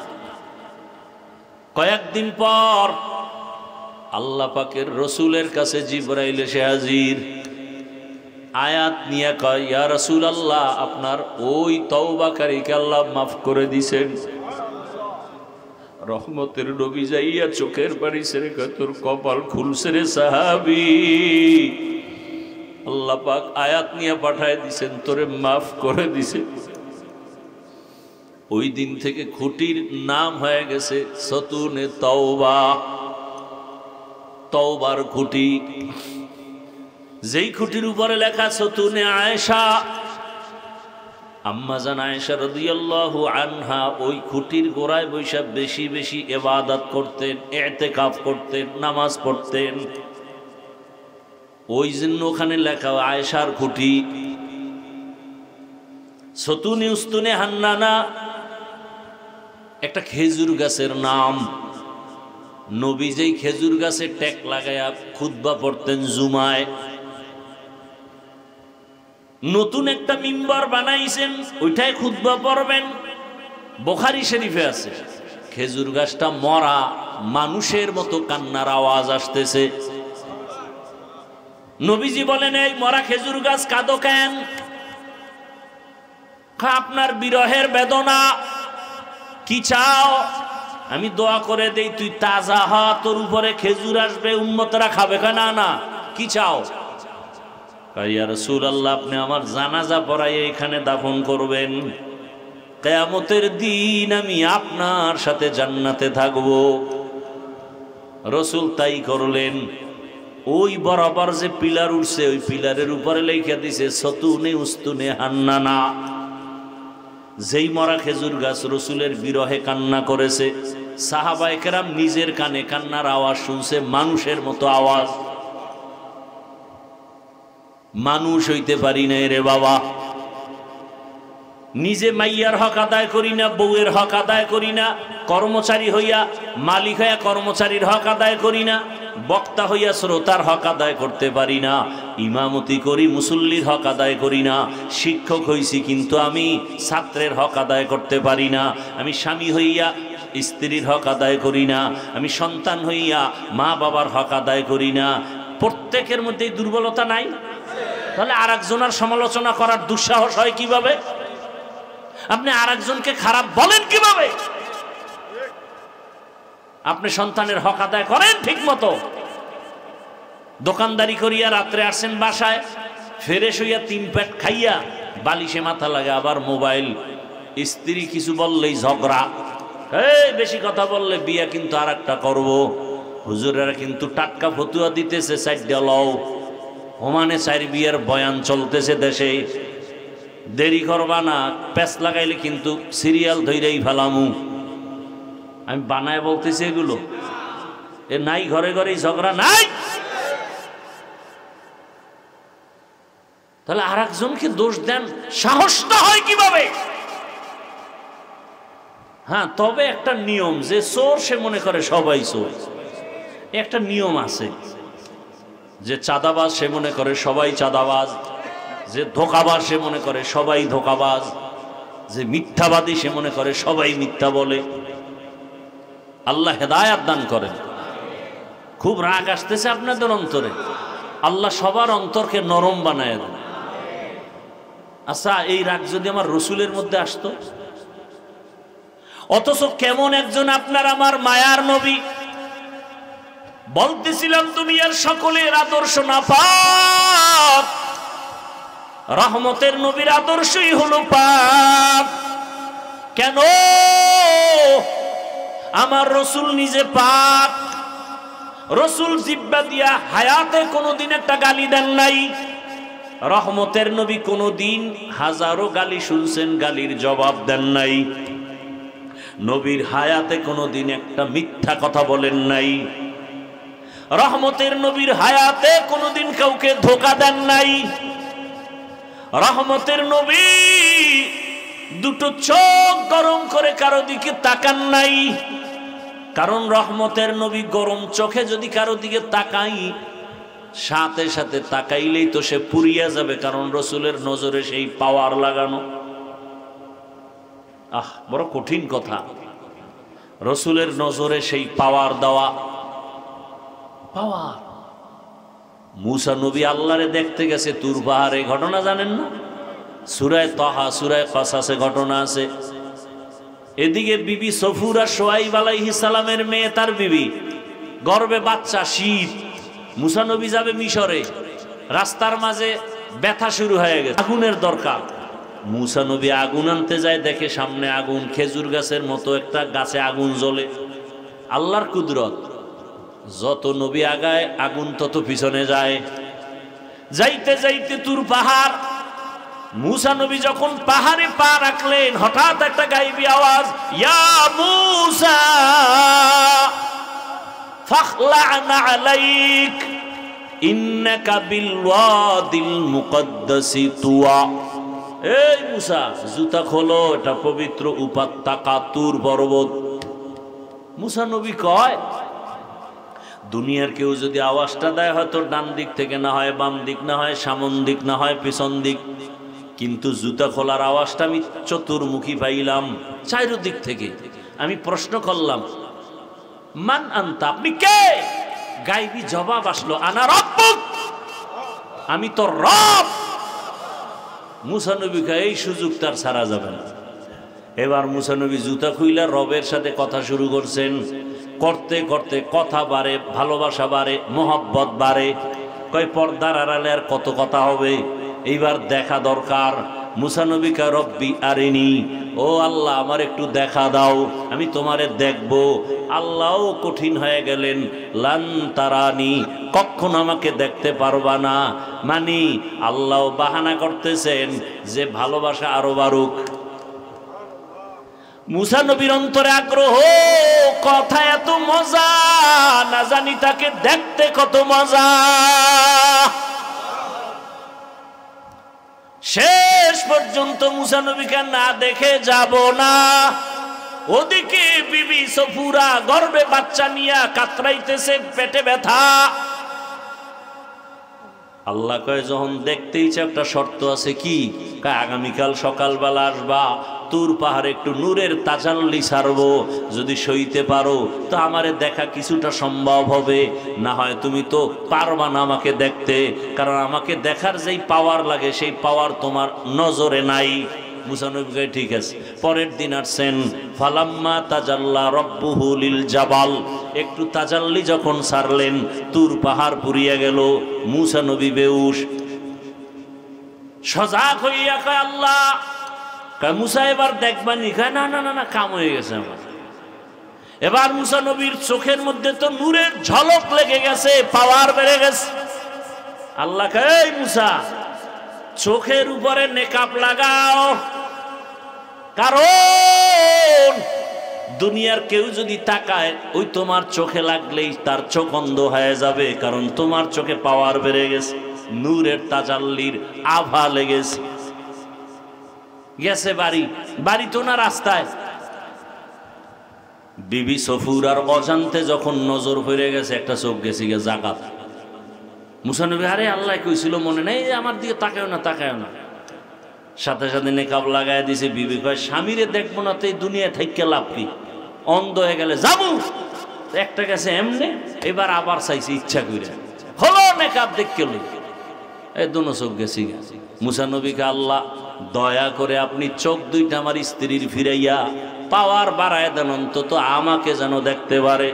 [SPEAKER 1] কয়েকদিন পর আল্লাহ পাকের রসুলের কাছে জিবরাইল এসে হাজির। আয়াত নিয়ে কয়, ইয়া রাসূলুল্লাহ, আপনার ওই তওবাকারীকে আল্লাহ মাফ করে দিয়েছেন। রহমতের নবী যাইয়া চোখের পানি ছেড়ে কয়, তোর কপাল খুলছে রে সাহাবী, আল্লাহ পাক আয়াত নিয়ে পাঠায় দিছেন, তোরে মাফ করে দিছে। ওই দিন থেকে খুঁটির নাম হয়ে গেছে সতুনে তওবা, তওবার খুঁটি। যেই খুঁটির উপরে লেখা সতুনে আয়েশা, আম্মা জান আয়েশা রাদিয়াল্লাহু আনহা ওই খুঁটির গোড়ায় বৈশা বেশি বেশি ইবাদত করতেন, ইতিকাফ করতেন, নামাজ পড়তেন। ওই জন্য ওখানে লেখা আয়েশার খুঁটি। সতুনে উস্তুনে হান্নানা একটা খেজুর গাছের নাম। নবী যেই খেজুর গাছে টেক লাগায়া খুতবা পড়তেন জুমায়, নতুন একটা মিম্বার বানাইছেন, ওইটাই খুতবা পড়বেন। বুখারী শরীফে আছে, খেজুর গাছটা মরা, মানুষের মতো কান্নার আওয়াজ আসতেছে। নবীজি বলেন, এই মরা খেজুর গাছ কাঁদো কেন? আপনার বিরহের বেদনা। কি চাও? আমি দোয়া করে দেই, তুই তাজা হ, তোর উপরে খেজুর আসবে, উম্মতরা খাবে। না না, কি চাও? ইয়া রাসূলুল্লাহ, আপনি আমার জানাজা পড়াইয়া এখানে দাফন করবেন, কিয়ামতের দিন আমি আপনার সাথে জান্নাতে থাকব। রাসূল তাই করলেন। ওই বরাবর যে পিলার উঠছে, ওই পিলারের উপরে লেখা দিছে সতুনে উস্তুনে হান্নানা। যেই মরা খেজুর গাছ রসুলের বিরহে কান্না করেছে, সাহাবায়ে কেরাম নিজের কানে কান্নার আওয়াজ শুনছে, মানুষের মতো আওয়াজ। মানুষ হইতে পারি না রে বাবা, নিজে মাইয়ার হক আদায় করি না, বউয়ের হক আদায় করি না, কর্মচারী হইয়া মালিক হইয়া কর্মচারীর হক আদায় করি না, বক্তা হইয়া শ্রোতার হক আদায় করতে পারি না, ইমামতি করি মুসল্লির হক আদায় করি না, শিক্ষক হইছি কিন্তু আমি ছাত্রের হক আদায় করতে পারি না, আমি স্বামী হইয়া স্ত্রীর হক আদায় করি না, আমি সন্তান হইয়া মা বাবার হক আদায় করি না। প্রত্যেকের মধ্যে দুর্বলতা নাই? তাহলে আর একজনের সমালোচনা করার দুঃসাহস হয় কিভাবে? আপনি আর একজনকে খারাপ বলেন কিভাবে? আপনি সন্তানের হক আদায় করেন ঠিক মতো, দোকানদারি করিয়া রাত্রে আসছেন বাসায়, ফ্রেশ হইয়া 3 পেট খাইয়া বালিশে মাথা লাগে, আবার মোবাইল। স্ত্রী কিছু বললেই ঝগড়া, এই বেশি কথা বললে বিয়া কিন্তু আর একটা করবো, হুজুরেরা কিন্তু টাটকা ফতুয়া দিতেছে, 4 লও, ওমানে 4 বিয়ের বয়ান চলতেছে দেশে, দেরি করবা না, প্যাচ লাগাইলে কিন্তু সিরিয়াল ধইরেই ফেলামু। আমি বানায় বলতেছি এগুলো, এ নাই ঘরে ঘরেই ঝগড়া নাই? তাহলে আর একজনকে দোষ দেন, সাহসটা হয় কিভাবে? হ্যাঁ, তবে একটা নিয়ম, যে চোর সে মনে করে সবাই চোর, একটা নিয়ম আছে। যে চাঁদাবাজ সে মনে করে সবাই চাঁদাবাজ, যে ধোঁকাবাজ সে মনে করে সবাই ধোঁকাবাজ, যে মিথ্যাবাদী সে মনে করে সবাই মিথ্যা বলে। আল্লাহ হেদায়াত দান করেন। খুব রাগ আসতেছে আপনাদের অন্তরে, আল্লাহ সবার অন্তরকে নরম বানায় দেন। আচ্ছা, এই রাগ যদি আমার রসুলের মধ্যে আসতো, অথচ কেমন একজন আপনার আমার মায়ার নবী, বলতেছিলাম দুনিয়ার সকলের আদর্শ না পাপ, রহমতের নবীর আদর্শই হলো পাপ। কেন? আমার রসুল নিজে পাক, রসুল জিব্বা দিয়া হায়াতে কোনোদিন একটা গালি দেন নাই। রহমতের নবী কোনোদিন হাজারো গালি শুনছেন, গালির জবাব দেন নাই। নবীর হায়াতে কোনোদিন একটা মিথ্যা কথা বলেন নাই। রহমতের নবীর হায়াতে কোনোদিন কাউকে ধোঁকা দেন নাই। রহমতের নবী দুটো চোখ গরম করে কারো দিকে তাকান নাই, কারণ রহমতের নবী গরম চোখে যদি কারো দিকে তাকাই, সাথে সাথে তাকাইলেই তো সে পুড়িয়া যাবে, কারণ রসুলের নজরে সেই পাওয়ার লাগানো। বড় কঠিন কথা, রসুলের নজরে সেই পাওয়ার দেওয়া। পাওয়ার। মুসা নবী আল্লাহরে দেখতে গেছে তুর পাহাড়ে, ঘটনা জানেন না? সূরায়ে তাহা, সূরায়ে কাসাসে ঘটনা আছে। এদিকে বিবি সফুরা শুআইব আলাইহিস সালামের মেয়ে, তার বিবি গর্ভে বাচ্চা, শীত। মুসা নবী যাবে মিশরে, রাস্তার মাঝে ব্যথা শুরু হয়ে গেছে, আগুনের দরকার। মুসা নবী আগুন আনতে যায়, দেখে সামনে আগুন, খেজুর গাছের মতো একটা গাছে আগুন জ্বলে। আল্লাহর কুদরত, যত নবী আগায় আগুন তত পিছনে যায়। যাইতে যাইতে তুর পাহাড়, মুসা নবী যখন পাহাড়ে পা রাখলেন, হঠাৎ একটা গায়েবী আওয়াজ, ইয়া মুসা ফাখলা'না আলাইক ইন্নাকা বিল ওয়াদিল মুকদ্দাসি তুয়া। এই মুসা, জুতা খোলো, এটা পবিত্র উপত্যকা তুর পর্বত। মুসা নবী কয়, দুনিয়ার কেউ যদি আওয়াজটা দেয়, হয়তো ডান দিক থেকে, না হয় বাম দিক, না হয় সামন দিক, না হয় পিছন দিক, কিন্তু জুতা খোলার আওয়াজটা আমি চতুর্মুখী পাইলাম, চারিদিক থেকে। আমি প্রশ্ন করলাম, মান আনতা, আপনি কে? গায়েবী জবাব আসলো, আনা রব্বুক, আমি তো রব। মুসা নবী কয়, এই সুযোগ তার ছাড়া যাবে না। এবার মুসা নবী জুতা খুইলা রবের সাথে কথা শুরু করছেন। করতে করতে কথা বাড়ে, ভালোবাসা বাড়ে, মোহব্বত বাড়ে। কয় পর্দার আড়ালে আর কত কথা হবে, এইবার দেখা দরকার। মুসা নবী কয়, রব্বি আরিনি, ও আল্লাহ আমার একটু দেখা দাও, আমি তোমারে দেখব। আল্লাহও কঠিন হয়ে গেলেন, লান তারানি, কখনো আমাকে দেখতে পারবা না। মানে আল্লাহ বাহানা করতেছেন যে ভালোবাসা আরো বাড়ুক। মুসা নবীর অন্তরে আগ্রহ, কথা এত মজা, না জানি তাকে দেখতে কত মজা। শেষ পর্যন্ত মুসা নবীকে না দেখে যাব না। ওদিকে বিবি সফুরা গর্ভে বাচ্চা নিয়ে কাতরাইতেছে, পেটে ব্যথা। আল্লাহ কয়, যখন দেখতে ইচ্ছে, একটা শর্ত আছে। কি? আগামীকাল সকালবেলা আসবা, তুর পাহাড়ে একটু নূরের তাজাল্লি ছাড়বো, যদি সইতে পারো তো আমারে দেখা কিছুটা সম্ভব হবে, না হয় তুমি তো পারবা না আমাকে দেখতে, কারণ আমাকে দেখার যেই পাওয়ার লাগে সেই পাওয়ার তোমার নজরে নাই। মুসা নবী কয়, ঠিক আছে। পরের দিন আসছেন, ফালাম্মা তাজাল্লা রব্বুহু লিল জাবাল, একটু তাজাল্লি যখন ছাড়লেন, তুর পাহাড় পুড়িয়া গেল। মুসা নবী বেউস, সজাগ হইয়া কয়, আল্লাহ। কয়, মুসা এবার দেখবানি? কয়, না না না না, কাম হয়ে গেছে আমার। এবার মুসা নবীর চোখের মধ্যে তো নূরের ঝলক লেগে গেছে, পাওয়ার বেড়ে গেছে। আল্লাহ কয়, এই মুসা, চোখের উপরে নেকাব লাগাও, কারণ দুনিয়ার কেউ যদি তাকায়, ওই তোমার চোখে লাগলেই তার চোখ অন্ধ হয়ে যাবে, কারণ তোমার চোখে পাওয়ার বেড়ে গেছে, নূরের তাজাল্লির আভা লেগেছে। গেছে বাড়ি, বাড়ি তো না রাস্তায়। বিবি সফুরার অজান্তে যখন নজর পড়ে গেছে, একটা চোখ গেছে গিয়ে জাগাত। মুসা নবী, আরে আল্লাহ কইছিল মনে নেই, আমার দিকে তাকায় না, তাকায় না। সাথে সাথে নেকাব লাগাই দিছে। বিবি কয়, স্বামীরে দেখবো না তো এই দুনিয়া থেকে লাভ কি? অন্ধ হয়ে গেলে যাবো। একটা গেছে এমনি, এবার আবার চাইছে ইচ্ছা করে, হলো নেকাব দেখতে লই, এই দুনো চোখ গেছি। মুসা নবীকে আল্লাহ দয়া করে আপনি চোখ দুইটা আমার স্ত্রীর ফিরাইয়া পাওয়ার বাড়ায় দেন, অন্তত আমাকে যেন দেখতে পারে।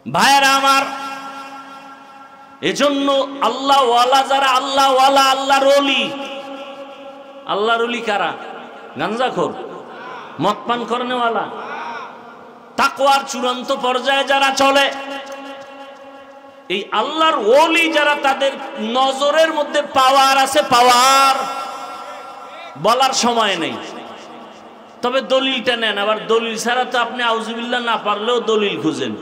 [SPEAKER 1] ভাইয়েরা আমার, এজন্য আল্লাহ ওয়ালা যারা, আল্লাহ ওয়ালা, আল্লাহর ওলি। আল্লাহর ওলি কারা? গাঞ্জাখোর? মদ পান করেনেওয়ালা। তাকওয়ার চূড়ান্ত পর্যায়ে যারা চলে, এই আল্লাহর ওলি যারা, তাদের নজরের মধ্যে পাওয়ার আছে, পাওয়ার বলার সময় নেই। তবে দলিলটা নেন, আবার দলিল ছাড়া তো আপনি আউযুবিল্লাহ না পারলেও দলিল খুঁজেন,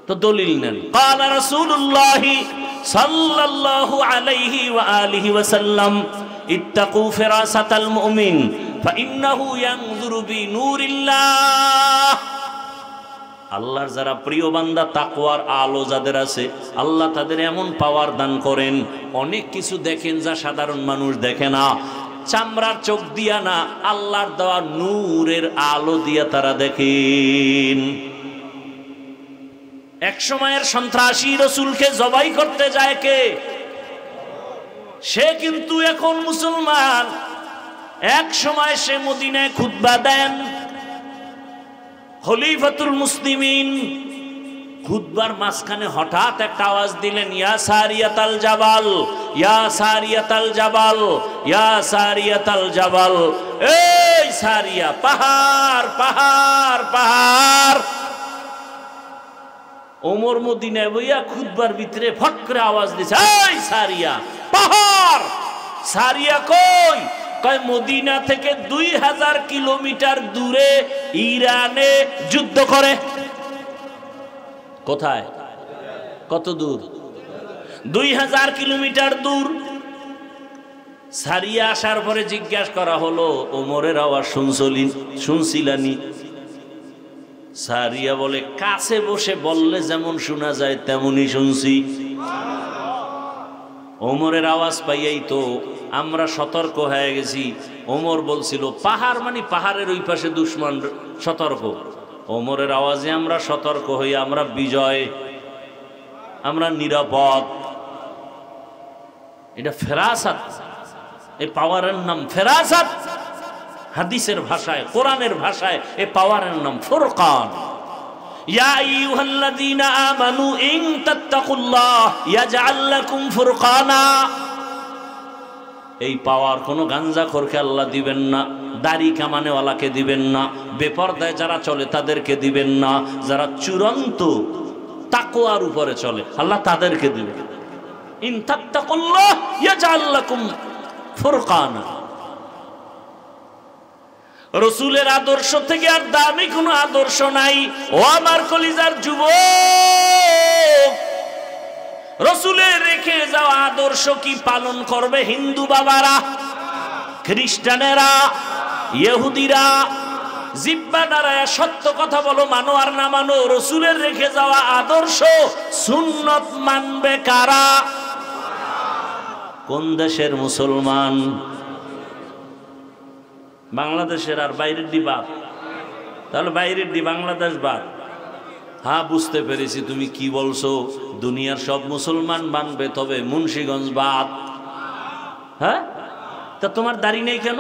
[SPEAKER 1] তো দলিল নেন। ক্বালা রাসূলুল্লাহ সাল্লাল্লাহু আলাইহি ওয়া আলিহি ওয়া সাল্লাম ইত্তাকু ফিরাসাতাল মুমিন ফাইন্নাহু ইয়ানজুরু বিনূরিল্লাহ। আল্লাহর যারা প্রিয় বান্দা, তাকওয়ার আলো যাদের আছে, আল্লাহ তাদের এমন পাওয়ার দান করেন, অনেক কিছু দেখেন যা সাধারণ মানুষ দেখে না। চামড়ার চোখ দিয়া না, আল্লাহর দেওয়া নূরের আলো দিয়া তারা দেখেন। এক সময়ের সন্ত্রাসী রাসূলকে জবাই করতে যায় কে? সে কিন্তু এখন মুসলমান। এক সময় সে মদিনায় খুতবা দেন, খলিফাতুল মুসলিমিন। খুতবার মাঝখানে হঠাৎ একটা আওয়াজ দিলেন, ইয়া সারিয়াতাল জাবাল, ইয়া সারিয়াতাল জাবাল, ইয়া সারিয়াতাল জাবাল। এই সারিয়া, পাহাড় পাহাড় পাহাড়। ওমর মদিনায় বইয়া খুতবার ভিতরে ফট করে আওয়াজ দিছে, এই সারিয়া, পাহাড়। সারিয়া কই? কয় মদিনা থেকে 2000 কিলোমিটার দূরে ইরানে যুদ্ধ করে। কোথায়? কত দূর? 2000 কিলোমিটার দূর। সারিয়া আসার পরে জিজ্ঞাসা করা হলো, ওমরের আওয়াজ শুনছিলানি? সারিয়া বলে, কাছে বসে বললে যেমন শোনা যায় তেমনই শুনছি। ওমরের আওয়াজ পাইয়াই তো আমরা সতর্ক হয়ে গেছি। ওমর বলছিল পাহাড় মানে পাহাড়ের ওই পাশে দুশমন, সতর্ক। ওমরের আওয়াজে আমরা সতর্ক হই, আমরা বিজয়, আমরা নিরাপদ। এটা ফেরাসাত, এই পাওয়ারের নাম ফেরাসাত। হাদিসের ভাষায়, কোরআনের ভাষায় এই পাওয়ারের নাম ফুরকান। ইয়া আইয়ুহাল্লাযীনা আমানু ইন তাত্তাকুল্লাহ ইয়াজআল লাকুম ফুরকানা। এই পাওয়ার কোনো গাঞ্জাখোরকে আল্লাহ দিবেন না, দাড়ি কামানেওয়ালাকে দিবেন না, বেপরদায় যারা চলে তাদেরকে দিবেন না। যারা চূড়ান্ত তাকওয়ার উপরে চলে আল্লাহ তাদেরকে দিবেন। ইন তাত্তাকুল্লাহ ইয়াজআল লাকুম ফুরকানা। রাসূলের আদর্শ থেকে আর দামি কোনো আদর্শ নাই। ও আমার কলিজার যুবক, রাসূলের রেখে যাওয়া আদর্শ কি পালন করবে হিন্দু বাবারা, খ্রিস্টানেরা, ইহুদিরা? জিহ্বা নাড়ায়া সত্য কথা বলো, মানো আর না মানো, রাসূলের রেখে যাওয়া আদর্শ সুন্নত মানবে কারা? কোন দেশের মুসলমান? বাংলাদেশের। আর বাইরের ডি বাদ? তাহলে বাইরের ডি বাংলাদেশ বাদ। হ্যাঁ, বুঝতে পেরেছি তুমি কি বলছো। দুনিয়ার সব মুসলমান মানবে, তবে মুন্সিগঞ্জ বাদ। হ্যাঁ, তা তোমার দাড়ি নেই কেন?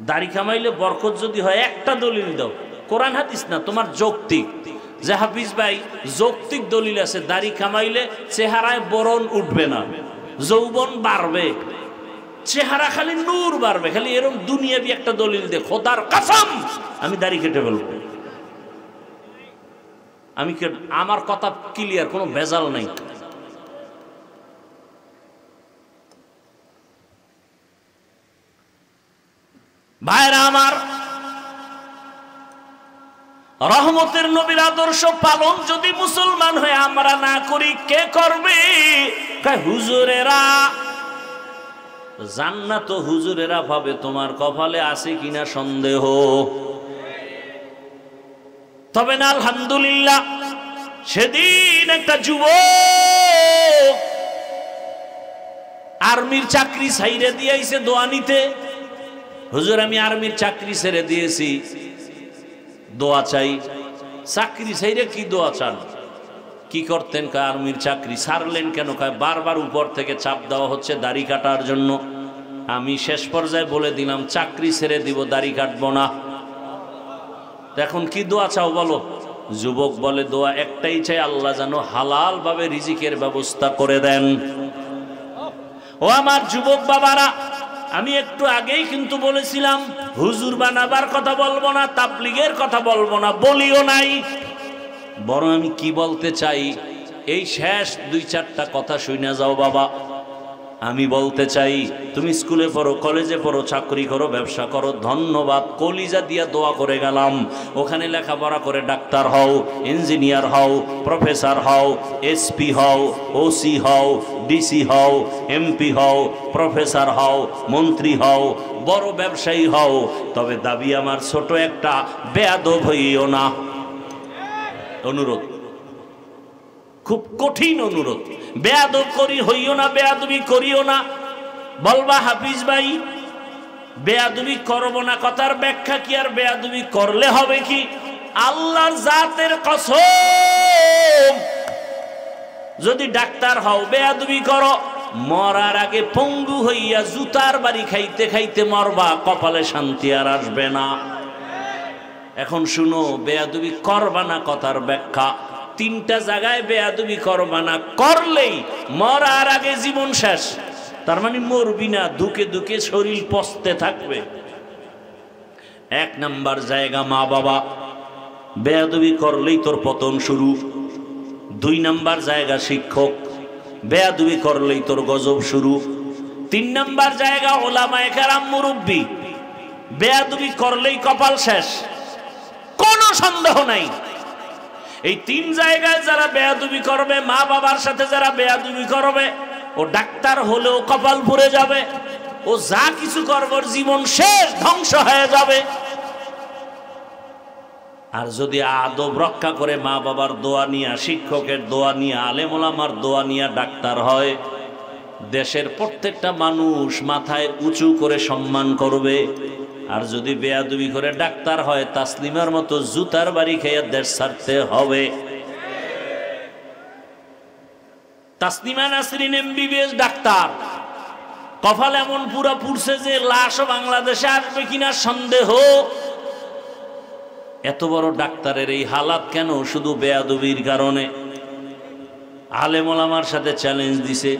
[SPEAKER 1] দাড়ি কামাইলে বরকত যদি হয় একটা দলিল দাও, কোরআন হাদিস না, তোমার যৌক্তিক। যে হাফিজ ভাই যৌক্তিক দলিল আছে, দাড়ি কামাইলে চেহারায় বরণ উঠবে না, যৌবন বাড়বে, চেহারা খালি নূর বাড়বে। খালি এরকম দুনিয়াবি একটা দলিল দে, খোদার কসম আমি দাড়ি কেটে ফেলবো। আমি আমার কথা ক্লিয়ার, কোনো ভেজাল নাই। ভাইরা আমার, রহমতের নবীর আদর্শ পালন যদি মুসলমান হয়ে আমরা না করি, কে করবে? হুজুরেরা। জান্নাত হুজুরেরা পাবে, তোমার কপালে আছে কিনা সন্দেহ। তবে না, আলহামদুলিল্লাহ, সেদিন একটা যুবক আর্মির চাকরি ছাইরে দিয়েছে দোয়া নিতে। হুজুর, আমি আর্মির চাকরি ছেড়ে দিয়েছি, দোয়া চাই। চাকরি ছাইরে কি দোয়া চান? কি করতেন? আর্মির চাকরি ছাড়লেন কেন? বারবার উপর থেকে চাপ দেওয়া হচ্ছে দাড়ি কাটার জন্য। আমি শেষ পর্যায়ে বলে দিলাম চাকরি ছেড়ে দিব, দাড়ি কাটবো না। এখন কি দোয়া চাও বলো? যুবক বলে দোয়া একটাই চাই, আল্লাহ যেন হালাল ভাবে রিজিকের ব্যবস্থা করে দেন। ও আমার যুবক বাবারা, আমি একটু আগেই কিন্তু বলেছিলাম হুজুর বানাবার কথা বলবো না, তাবলীগের কথা বলবো না, বলিও নাই। বরং আমি কি বলতে চাই, এই শেষ 2-4টা কথা শুনে যাও বাবা। আমি বলতে চাই, তুমি স্কুলে পড়ো, কলেজে পড়ো, চাকরি করো, ব্যবসা করো, ধন্যবাদ, কলিজা দিয়া দোয়া করে গেলাম। ওখানে লেখাপড়া করে ডাক্তার হও, ইঞ্জিনিয়ার হও, প্রফেসর হও, এসপি হও, ওসি হও, ডিসি হও, এমপি হও, প্রফেসর হও, মন্ত্রী হও, বড় ব্যবসায়ী হও, তবে দাবি আমার ছোট একটা, বেয়াদব হইও না। অনুরোধ, খুব কঠিন অনুরোধ। বেয়াদব করি হইও না, বেয়াদবি করিও না। বলবা হাফিজ ভাই বেয়াদবি করব না, কথার ব্যাখ্যা কি? আর বেয়াদবি করলে হবে কি? আল্লাহর জাতের কসম, যদি ডাক্তার হও বেয়াদবি করো, মরার আগে পঙ্গু হইয়া জুতার বাড়ি খাইতে খাইতে মরবা, কপালে শান্তি আর আসবে না। এখন শুনো, বেয়াদবি করবা না কথার ব্যাখ্যা। 3টা জায়গায় বেয়াদবি করবা না, করলেই মরার আগে জীবন শেষ। তার মানে মরবি না, দুকে দুকে শরীর পচতে থাকবে। 1 নাম্বার জায়গা মা বাবা, বেয়াদবি করলেই তোর পতন শুরু। 2 নাম্বার জায়গা শিক্ষক, বেয়াদবি করলেই তোর গজব শুরু। 3 নাম্বার জায়গা ওলামায়ে কেরাম, মুরব্বি, বেয়াদবি করলেই কপাল শেষ, কোনো সন্দেহ নাই। এই 3 জায়গায় যারা বেয়াদবি করবে, মা বাবার সাথে যারা বেয়াদবি করবে, ও ডাক্তার হলেও কপাল পুড়ে যাবে, ও যা কিছু করবার জীবন শেষ, ধ্বংস হয়ে যাবে। আর যদি আদব রক্ষা করে মা বাবার দোয়া নিয়া, শিক্ষকের দোয়া নিয়া, আলেম ওলামার দোয়া নিয়া ডাক্তার হয়, দেশের প্রত্যেকটা মানুষ মাথায় উঁচু করে সম্মান করবে। আর যদি বেয়াদবি করে ডাক্তার হয়, তাসলিমার মতো জুতার বাড়ি খেয়ে দেশ ছাড়তে হবে। তাসলিমা নাসরিন এমবিবিএস ডাক্তার, কপাল এমন পুরা পুড়ছে যে লাশও বাংলাদেশে আসবে কিনা সন্দেহ। এত বড় ডাক্তারের এই হালাত কেন? শুধু বেয়াদবির কারণে। আলেম ওলামার সাথে চ্যালেঞ্জ দিছে,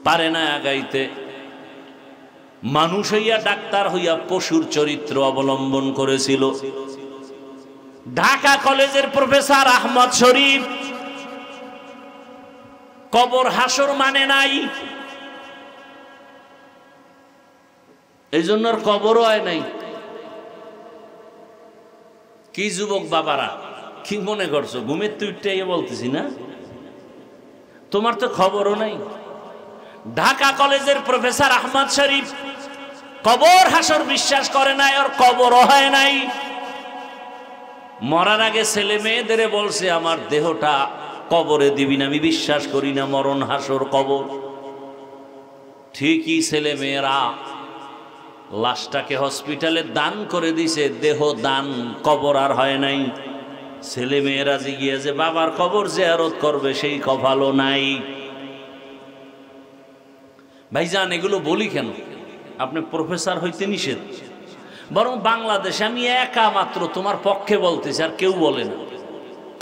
[SPEAKER 1] পারে না আগাইতে। মানুষ হইয়া ডাক্তার হইয়া পশুর চরিত্র অবলম্বন করেছিল। ঢাকা কলেজের প্রফেসর আহমদ শরীফ কবর হাসর মানে নাই, এই জন্য আর কবরও হয় নাই। কি যুবক বাবারা, কি মনে করছো? ঘুমের তুইটাই বলতেছি না, তোমার তো খবরও নাই। ঢাকা কলেজের প্রফেসর আহমদ শরীফ কবর হাসর বিশ্বাস করে নাই, আর কবরও হয় নাই। মরার আগে ছেলে মেয়েদের বলছে, আমার দেহটা কবরে দিবি না, আমি বিশ্বাস করি না মরণ, হাসর, কবর। ঠিকই ছেলে মেয়েরা লাশটাকে হসপিটালে দান করে দিছে, দেহ দান, কবর আর হয় নাই। ছেলে মেয়েরা যে গিয়ে যে বাবার কবর জিয়ারত করবে, সেই কপালও নাই। ভাইজান, এগুলো বলি কেন? আপনি প্রফেসর হইতে নিষেধ, বরং বাংলাদেশে আমি একা মাত্র তোমার পক্ষে বলতেছি, আর কেউ বলে না।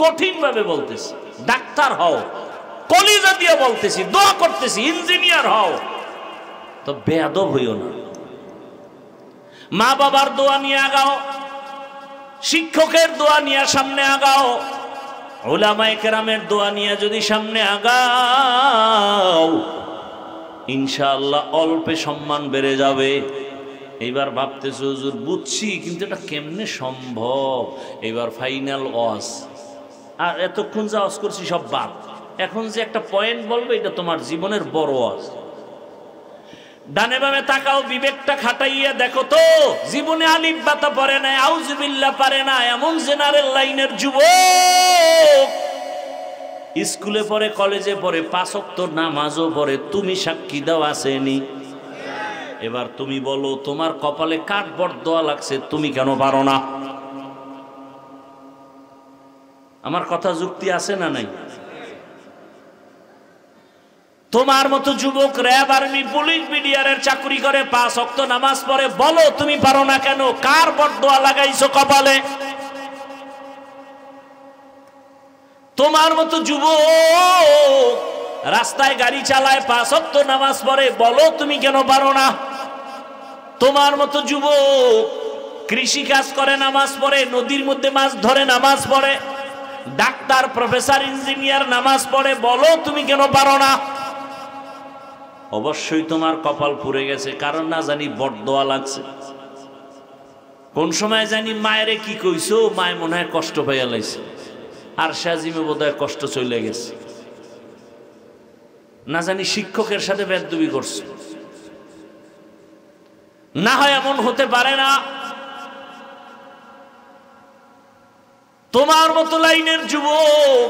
[SPEAKER 1] কঠিন ভাবে বলতেছি, ডাক্তার হও, কলিজা দিয়ে বলতেছি, দোয়া করতেছি, ইঞ্জিনিয়ার হও, তো বেয়াদব হইও না। মা বাবার দোয়া নিয়ে আগাও, শিক্ষকের দোয়া নিয়ে সামনে আগাও, উলামায়ে কেরামের দোয়া নিয়ে যদি সামনে আগাও, ইনশাআল্লাহ অল্পে সম্মান বেড়ে যাবে। এইবার ভাবতেছে হুজুর বুঝছি, কিন্তু এটা কেমনে সম্ভব? এবার ফাইনাল ওয়াজ, আর এতক্ষণ যা ওয়াজ করছি সব বাদ, এখন যে একটা পয়েন্ট বলবে, এটা তোমার জীবনের বড় ওয়াজ। ডানে বামে তাকাও, বিবেকটা খাটাইয়া দেখো তো, জীবনে আলিফ বাতা পড়ে নাই, আউযুবিল্লাহ পারে না, এমন জেনারেল লাইনের যুবক স্কুলে পড়ে, কলেজে পড়ে, 5 ওয়াক্ত নামাজও পড়ে, তুমি সাক্ষী দাও আসেনি। এবার তুমি বলো, তোমার কপালে কাঠবট দোয়া লাগছে, তুমি কেন পারো না? আমার কথা যুক্তি আছে না নাই? তোমার মতো যুবক র্যাব, আর্মি, পুলিশ, বিডিআরের চাকরি করে, 5 ওয়াক্ত নামাজ পড়ে, বলো তুমি পারো না কেন? কার বট দোয়া লাগাইছো কপালে? তোমার মতো যুবক রাস্তায় গাড়ি চালায়, 5 ওয়াক্ত নামাজ পড়ে, বলো তুমি কেন পারো না? তোমার মতো যুবক কৃষি কাজ করে, নামাজ পড়ে, নদীর মধ্যে মাছ ধরে, নামাজ পড়ে, ডাক্তার, প্রফেসর, ইঞ্জিনিয়ার নামাজ পড়ে, বলো তুমি কেন পারো না? অবশ্যই তোমার কপাল পুড়ে গেছে, কারণ না জানি বড়দোয়া লাগছে। কোন সময় জানি মায়েরে কি কইছো, মায় মনে হয় কষ্ট পাইয়া লাইছে, আর সাজিমে বোধহয় কষ্ট চলে গেছে, না জানি শিক্ষকের সাথে বেদবি করছে। না হয় এমন হতে পারে না তোমার মতো লাইনের যুবক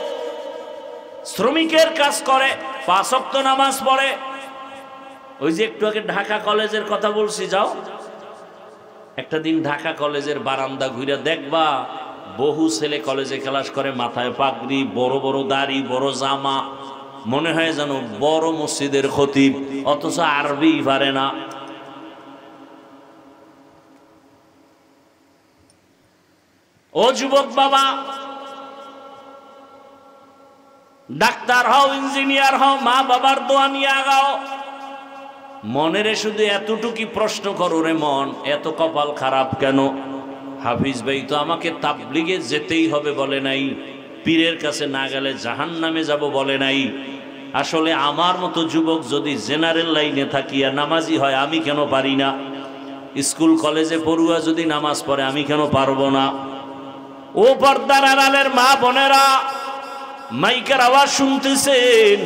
[SPEAKER 1] শ্রমিকের কাজ করে, 5 ওয়াক্ত নামাজ পড়ে। ওই যে একটু আগে ঢাকা কলেজের কথা বলছি, যাও একটা দিন ঢাকা কলেজের বারান্দা ঘুরে দেখবা, বহু ছেলে কলেজে ক্লাস করে, মাথায় পাগড়ি, বড় বড় দাড়ি, বড় জামা, মনে হয় যেন বড় মসজিদের খতিব, অথচ আরবি পারে না। ও যুবক বাবা, ডাক্তার হও, ইঞ্জিনিয়ার হও, মা বাবার দোয়া নিয়ে আগাও। মনেরে শুধু এতটুকুই প্রশ্ন করো, রে মন, এত কপাল খারাপ কেন? হাফিজ ভাই তো আমাকে তাবলিগে যেতেই হবে বলে নাই, পীরের কাছে না গেলে জাহান্নামে যাব বলে নাই। আসলে আমার মতো যুবক যদি জেনারেল লাইনে থাকিয়া নামাজি হয়, আমি কেন পারি না? স্কুল কলেজে পড়ুয়া যদি নামাজ পড়ে, আমি কেন পারবো না? ও পর্দার আড়ালের মা বোনেরা, মাইকের আওয়াজ শুনতেছেন,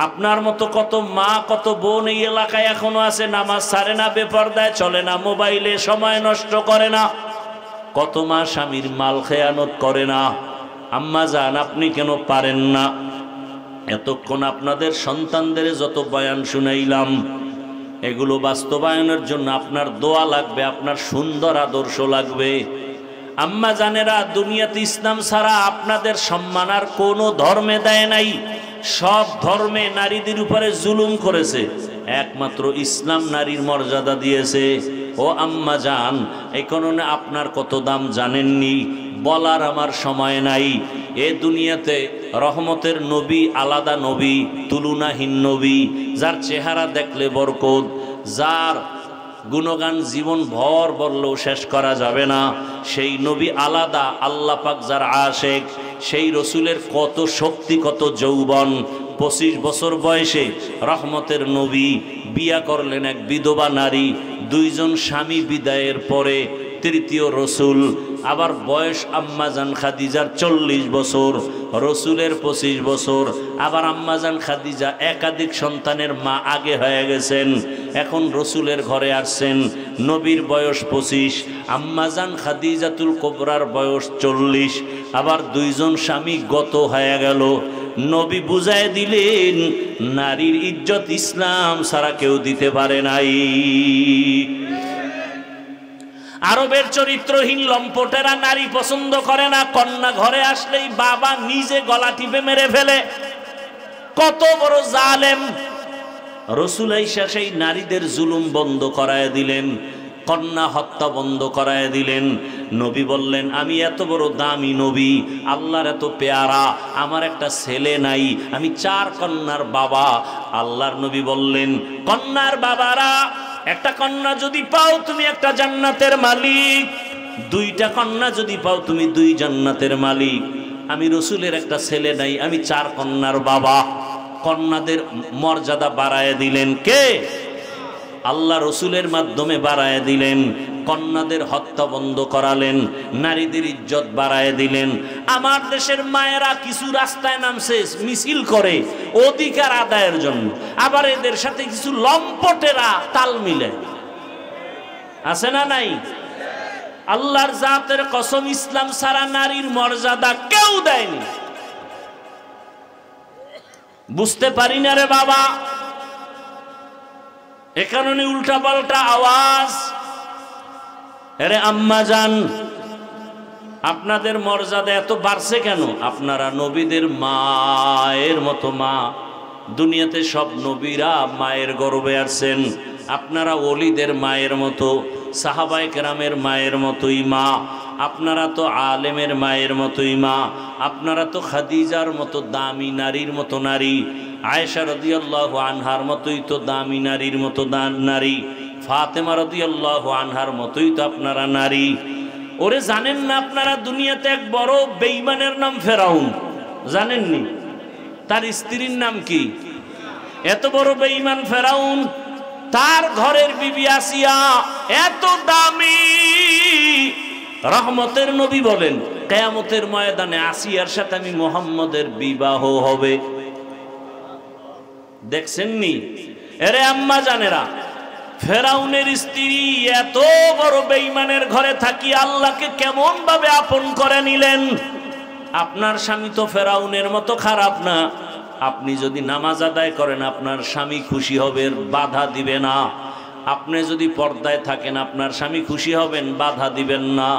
[SPEAKER 1] আপনার মতো কত মা, কত বোন এই এলাকায় এখনো আছে, নামাজ ছাড়ে না, বেপরদায় চলে না, মোবাইলে সময় নষ্ট করে না। কত মা স্বামীর মাল খেয়ানত করে না। আম্মা জান, আপনি কেন পারেন না? এতক্ষণ আপনাদের সন্তানদের যত বয়ান শুনাইলাম, এগুলো বাস্তবায়নের জন্য আপনার দোয়া লাগবে, আপনার সুন্দর আদর্শ লাগবে। আম্মা জানেরা, দুনিয়াতে ইসলাম ছাড়া আপনাদের সম্মান আর কোনো ধর্মে দেয় নাই। সব ধর্মে নারীদের উপরে জুলুম করেছে, একমাত্র ইসলাম নারীর মর্যাদা দিয়েছে। ও আম্মা জান, এই কারণে আপনার কত দাম জানেননি, বলার আমার সময় নাই। এ দুনিয়াতে রহমতের নবী, আলাদা নবী, তুলনাহীন নবী, যার চেহারা দেখলে বরকত, যার গুণগান জীবন ভর বললেও শেষ করা যাবে না, সেই নবী আলাদা। আল্লাহ পাক যার আশেক, সেই রসুলের কত শক্তি, কত যৌবন। 25 বছর বয়সে রহমতের নবী বিয়া করলেন এক বিধবা নারী, 2 জন স্বামী বিদায়ের পরে তৃতীয় রসুল। আবার বয়স আম্মাজান খাদিজার 40 বছর, রসুলের 25 বছর। আবার আম্মাজান খাদিজা একাধিক সন্তানের মা, আগে হয়ে গেছেন, এখন রসুলের ঘরে আসছেন। নবীর বয়স 25, আম্মাজান খাদিজাতুল কুবরার বয়স 40। আবার 2 জন স্বামী গত হয়ে গেল। নবী বুঝায় দিলেন, নারীর ইজ্জত ইসলাম ছাড়া কেউ দিতে পারে নাই। আরবের চরিত্রহীন লম্পটেরা নারী পছন্দ করে না, কন্যা ঘরে আসলেই বাবা নিজে গলা টিপে মেরে ফেলে। কত বড় জালেম! রসুল আইসা সেই নারীদের জুলুম বন্ধ করায় দিলেন, কন্যা হত্যা বন্ধ করায় দিলেন। নবী বললেন, আমি এত বড় দামি নবী, আল্লাহর এত পেয়ারা, আমার একটা ছেলে নাই, আমি 4 কন্যার বাবা। আল্লাহর নবী বললেন, কন্যার বাবারা, একটা কন্যা যদি পাও তুমি একটা জান্নাতের মালিক, 2টা কন্যা যদি পাও তুমি 2 জান্নাতের মালিক। আমি রসুলের একটা ছেলে নাই, আমি 4 কন্যার বাবা। কন্যাদের মর্যাদা বাড়ায় দিলেন কে? আল্লাহ রসুলের মাধ্যমে বাড়ায় দিলেন। কন্যাদের হত্যা বন্ধ করালেন, নারীদের ইজ্জত বাড়ায় দিলেন। আমার দেশের মায়েরা কিছু রাস্তায় নামছে মিছিল করে অধিকার আদায়ের জন্য, আবার এদের সাথে কিছু লম্পটেরা তাল মিলে আছে না নাই? আল্লাহর জাতের কসম, ইসলাম ছাড়া নারীর মর্যাদা কেউ দেয়নি। বুঝতে পারি না রে বাবা, এ কারণে উল্টা পাল্টা আওয়াজ। আরে আম্মা জান, আপনাদের মর্যাদা এত বাড়ছে কেন? আপনারা নবীদের মায়ের মতো মা। দুনিয়াতে সব নবীরা মায়ের গর্ভে আসছেন, আপনারা ওলিদের মায়ের মতো, সাহাবায়ে কেরামের মায়ের মতোই মা। আপনারা তো আলেমের মায়ের মতোই মা, আপনারা তো খাদিজার মতো দামি নারীর মতো নারী, আয়েশা রাদিয়াল্লাহু আনহার মতোই তো দামি নারীর মতো নারী, ফাতেমা রাদিয়াল্লাহু আনহার মতোই তো আপনারা নারী। ওরে জানেন না আপনারা দুনিয়াতে এক বড় বেঈমানের নাম ফেরাউন, জানেননি? তার স্ত্রীর নাম কি? এত বড় বেঈমান ফেরাউন, তার ঘরের বিবি আসিয়া এত দামি। রহমতের নবী বলেন কিয়ামতের ময়দানে আসিয়ার সাথে আমি মুহাম্মদের বিবাহ হবে। দেখছেননি? এরে আম্মা জানেরা, ফেরাউনের স্ত্রী এত বড় বেঈমানের ঘরে থাকি আল্লাহকে কেমন ভাবে আপন করে নিলেন। আপনার স্বামী তো ফেরাউনের মতো খারাপ না। আপনি যদি নামাজ আদায় করেন আপনার স্বামী খুশি হবে, বাধা দিবে না। আপনি যদি পর্দায় থাকেন আপনার স্বামী খুশি হবেন, বাধা দিবেন না।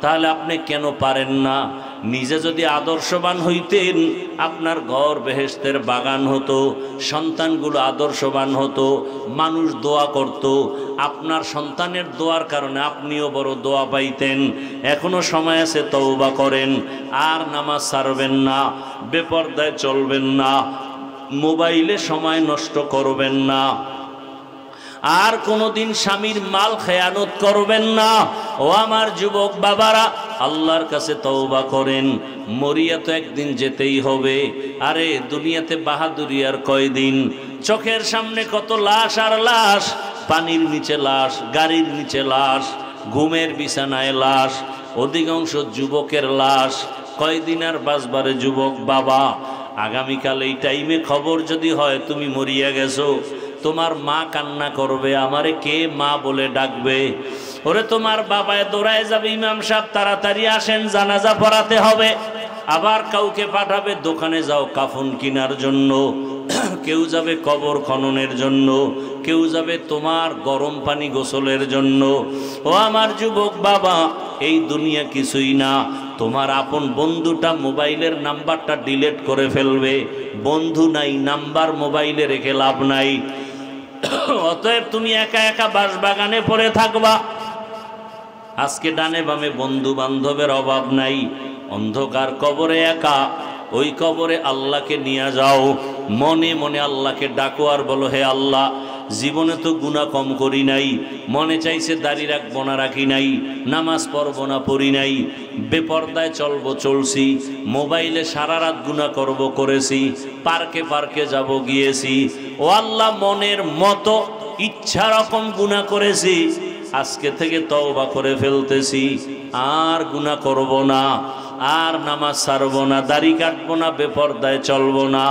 [SPEAKER 1] তাহলে আপনি কেন পারেন না? নিজে যদি আদর্শবান হইতেন আপনার ঘর বেহেশতের বাগান হতো, সন্তানগুলো আদর্শবান হতো, মানুষ দোয়া করত, আপনার সন্তানের দোয়ার কারণে আপনিও বড় দোয়া পাইতেন। এখনো সময় আছে, তওবা করেন, আর নামাজ ছাড়বেন না, বেপরদায় চলবেন না, মোবাইলে সময় নষ্ট করবেন না, আর কোনোদিন স্বামীর মাল খেয়ানত করবেন না। ও আমার যুবক বাবারা, আল্লাহর কাছে তওবা করেন। মরিয়া তো একদিন যেতেই হবে। আরে দুনিয়াতে বাহাদুরি আর কয়দিন? চোখের সামনে কত লাশ আর লাশ, পানির নিচে লাশ, গাড়ির নিচে লাশ, ঘুমের বিছানায় লাশ, অধিকাংশ যুবকের লাশ। কয়দিন আর বাঁচবারে যুবক বাবা? আগামীকাল এই টাইমে খবর যদি হয় তুমি মরিয়া গেছো, তোমার মা কান্না করবে, আমারে কে মা বলে ডাকবে। ওরে তোমার বাবায় দৌড়ায় যাবে, ইমাম সাহেব তাড়াতাড়ি আসেন, জানাজা পড়াতে হবে। আবার কাউকে পাঠাবে, দোকানে যাও কাফন কেনার জন্য, কেউ যাবে কবর খননের জন্য, কেউ যাবে তোমার গরম পানি গোসলের জন্য। ও আমার যুবক বাবা, এই দুনিয়া কিছুই না। তোমার আপন বন্ধুটা মোবাইলের নাম্বারটা ডিলিট করে ফেলবে। বন্ধু নাই, নাম্বার মোবাইলে রেখে লাভ নাই। অতএব তুমি একা একা বাসবাগানে পড়ে থাকবা। আজকে ডানে বামে বন্ধু বান্ধবের অভাব নাই, অন্ধকার কবরে একা। ওই কবরে আল্লাহকে নিয়ে যাও, মনে মনে আল্লাহকে ডাকো আর বলো, হে আল্লাহ, জীবনে তো গুনাহ কম করি নাই, মনে চাইছে দাড়ি রাখবো না রাখি নাই, নামাজ পড়বো না পড়ি নাই, বেপর্দায় চলবো চলছি, মোবাইলে সারা রাত গুনাহ করবো করেছি, পার্কে পার্কে যাব গিয়েছি। ও আল্লাহ, মনের মতো ইচ্ছা রকম গুনাহ করেছি, আজকে থেকে তওবা করে ফেলতেছি, আর গুনাহ করব না, আর নামাজ ছাড়বো না, দাড়ি কাটবো না, বেপর্দায় চলবো না।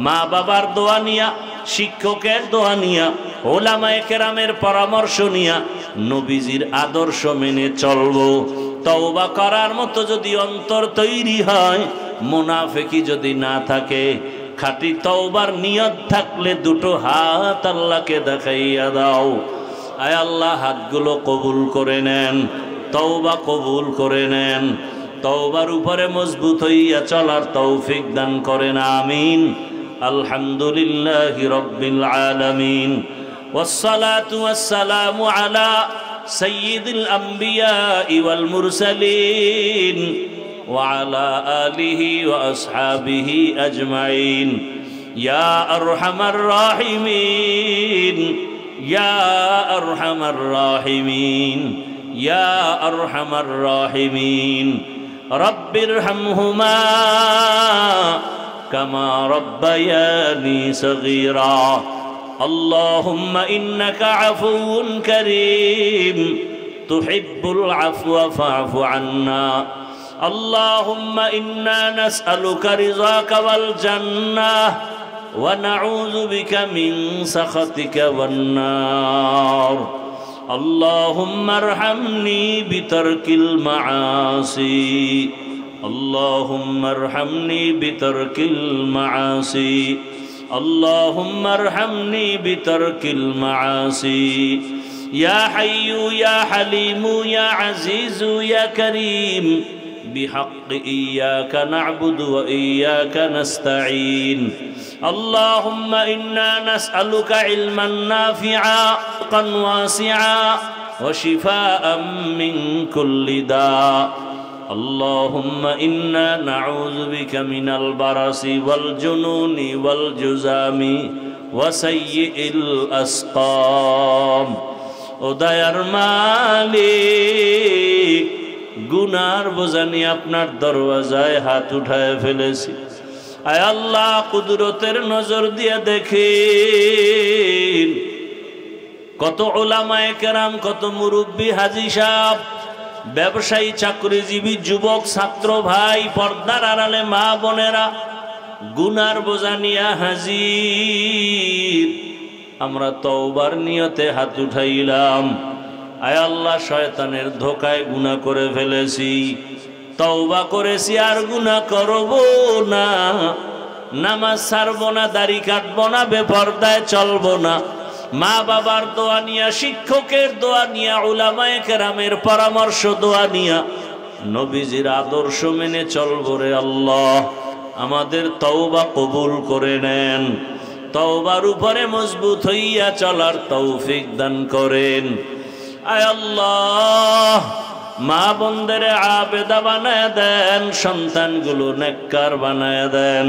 [SPEAKER 1] মা বাবার দোয়া নিয়া, শিক্ষকের দোয়া নিয়া, ওলামায়ে কেরামের পরামর্শ নিয়া নবীজির আদর্শ মেনে চলবো। তওবা করার মতো যদি অন্তর তৈরি হয়, মুনাফিকি যদি না থাকে, খাঁটি তওবার নিয়ত থাকলে দুটো হাত আল্লাহকে দেখাইয়া দাও। আয় আল্লাহ, হাতগুলো কবুল করে নেন, তওবা কবুল করে নেন, তওবার উপরে মজবুত হইয়া চলার তৌফিক দান করেন, আমিন। আলহামদুলিল্লাহি রাব্বিল আলামিন, ওয়াসসালাতু ওয়াসসালামু আলা সাইয়্যিদিল আমবিয়া ওয়াল মুরসালিন ওয়া আলা আলিহি ওয়া আসহাবিহি আজমাইন। ইয়া আরহামার রাহিমিন, ইয়া আরহামার রাহিমিন, ইয়া আরহামার রাহিমিন। রব্বিরহামহুমা কামা রব্বায়ানি সগীরা। আল্লাহুম্মা ইন্নাকা আফুউন কারীম তুহিব্বুল আফওয়া ফা'ফু আন্না। আল্লাহুম্মা ইন্না নাসআলুকা রিযাকা ওয়াল জান্নাহ ওয়া নাউযু বিকা মিন সাখাতিকা ওয়ান নার। আল্লাহুম্মা আরহামনি বিতারকিল মাআসি। আল্লাহুম্মা আরহামনি বিতারকিল মাআসি। আল্লাহুম্মা আরহামনি বিতারকিল মাআসি। ইয়া হাইয়্যু ইয়া হালিমু ইয়া আজিজু ইয়া কারীম বিহাক্কি ইয়্যাকা না'বুদু ওয়া ইয়্যাকা নাস্তাঈন। আল্লাহুম্মা ইন্না নাসআলুকা ইলমান নাফিআ ওয়া ওয়াসিআ وشفاء من كل داء اللهم إنا نعوذ بك من البرص والجنون والجذام وسيء الأسقام ও দয়ার মালিক গুনার বোঝা নিয়ে আপনার দরওয়াজায় হাত উঠায় ফেলেছি আয় আল্লাহ কুদরতের নজর দিয়ে দেখেন কত উলামায়ে কেরাম কত মুরব্বী হাজী সাহেব ব্যবসায়ী চাকরিজীবী যুবক ছাত্র ভাই পর্দার আড়ালে মা বোনেরা গুনার বোঝা নিয়ে হাজির আমরা তওবার নিয়তে হাত উঠাইলাম আয় আল্লাহ শয়তানের ধোকায় গুনাহ করে ফেলেছি তওবা করেছি আর গুনাহ করব না নামাজ ছাড়বো না দাড়ি কাটবো না বেপরদায় চলবো না মা বাবার দোয়া নিয়া শিক্ষকের দোয়া নিয়া উলামায়ে কেরামের পরামর্শ দোয়া নিয়া নবীজির আদর্শ মেনে চলবো রে আল্লাহ আমাদের তওবা কবুল করে নেন তওবার উপরে মজবুত হইয়া চলার তৌফিক দান করেন আয় আল্লাহ মা বোনদের আবেদা বানায় দেন সন্তানগুলো নেককার বানায় দেন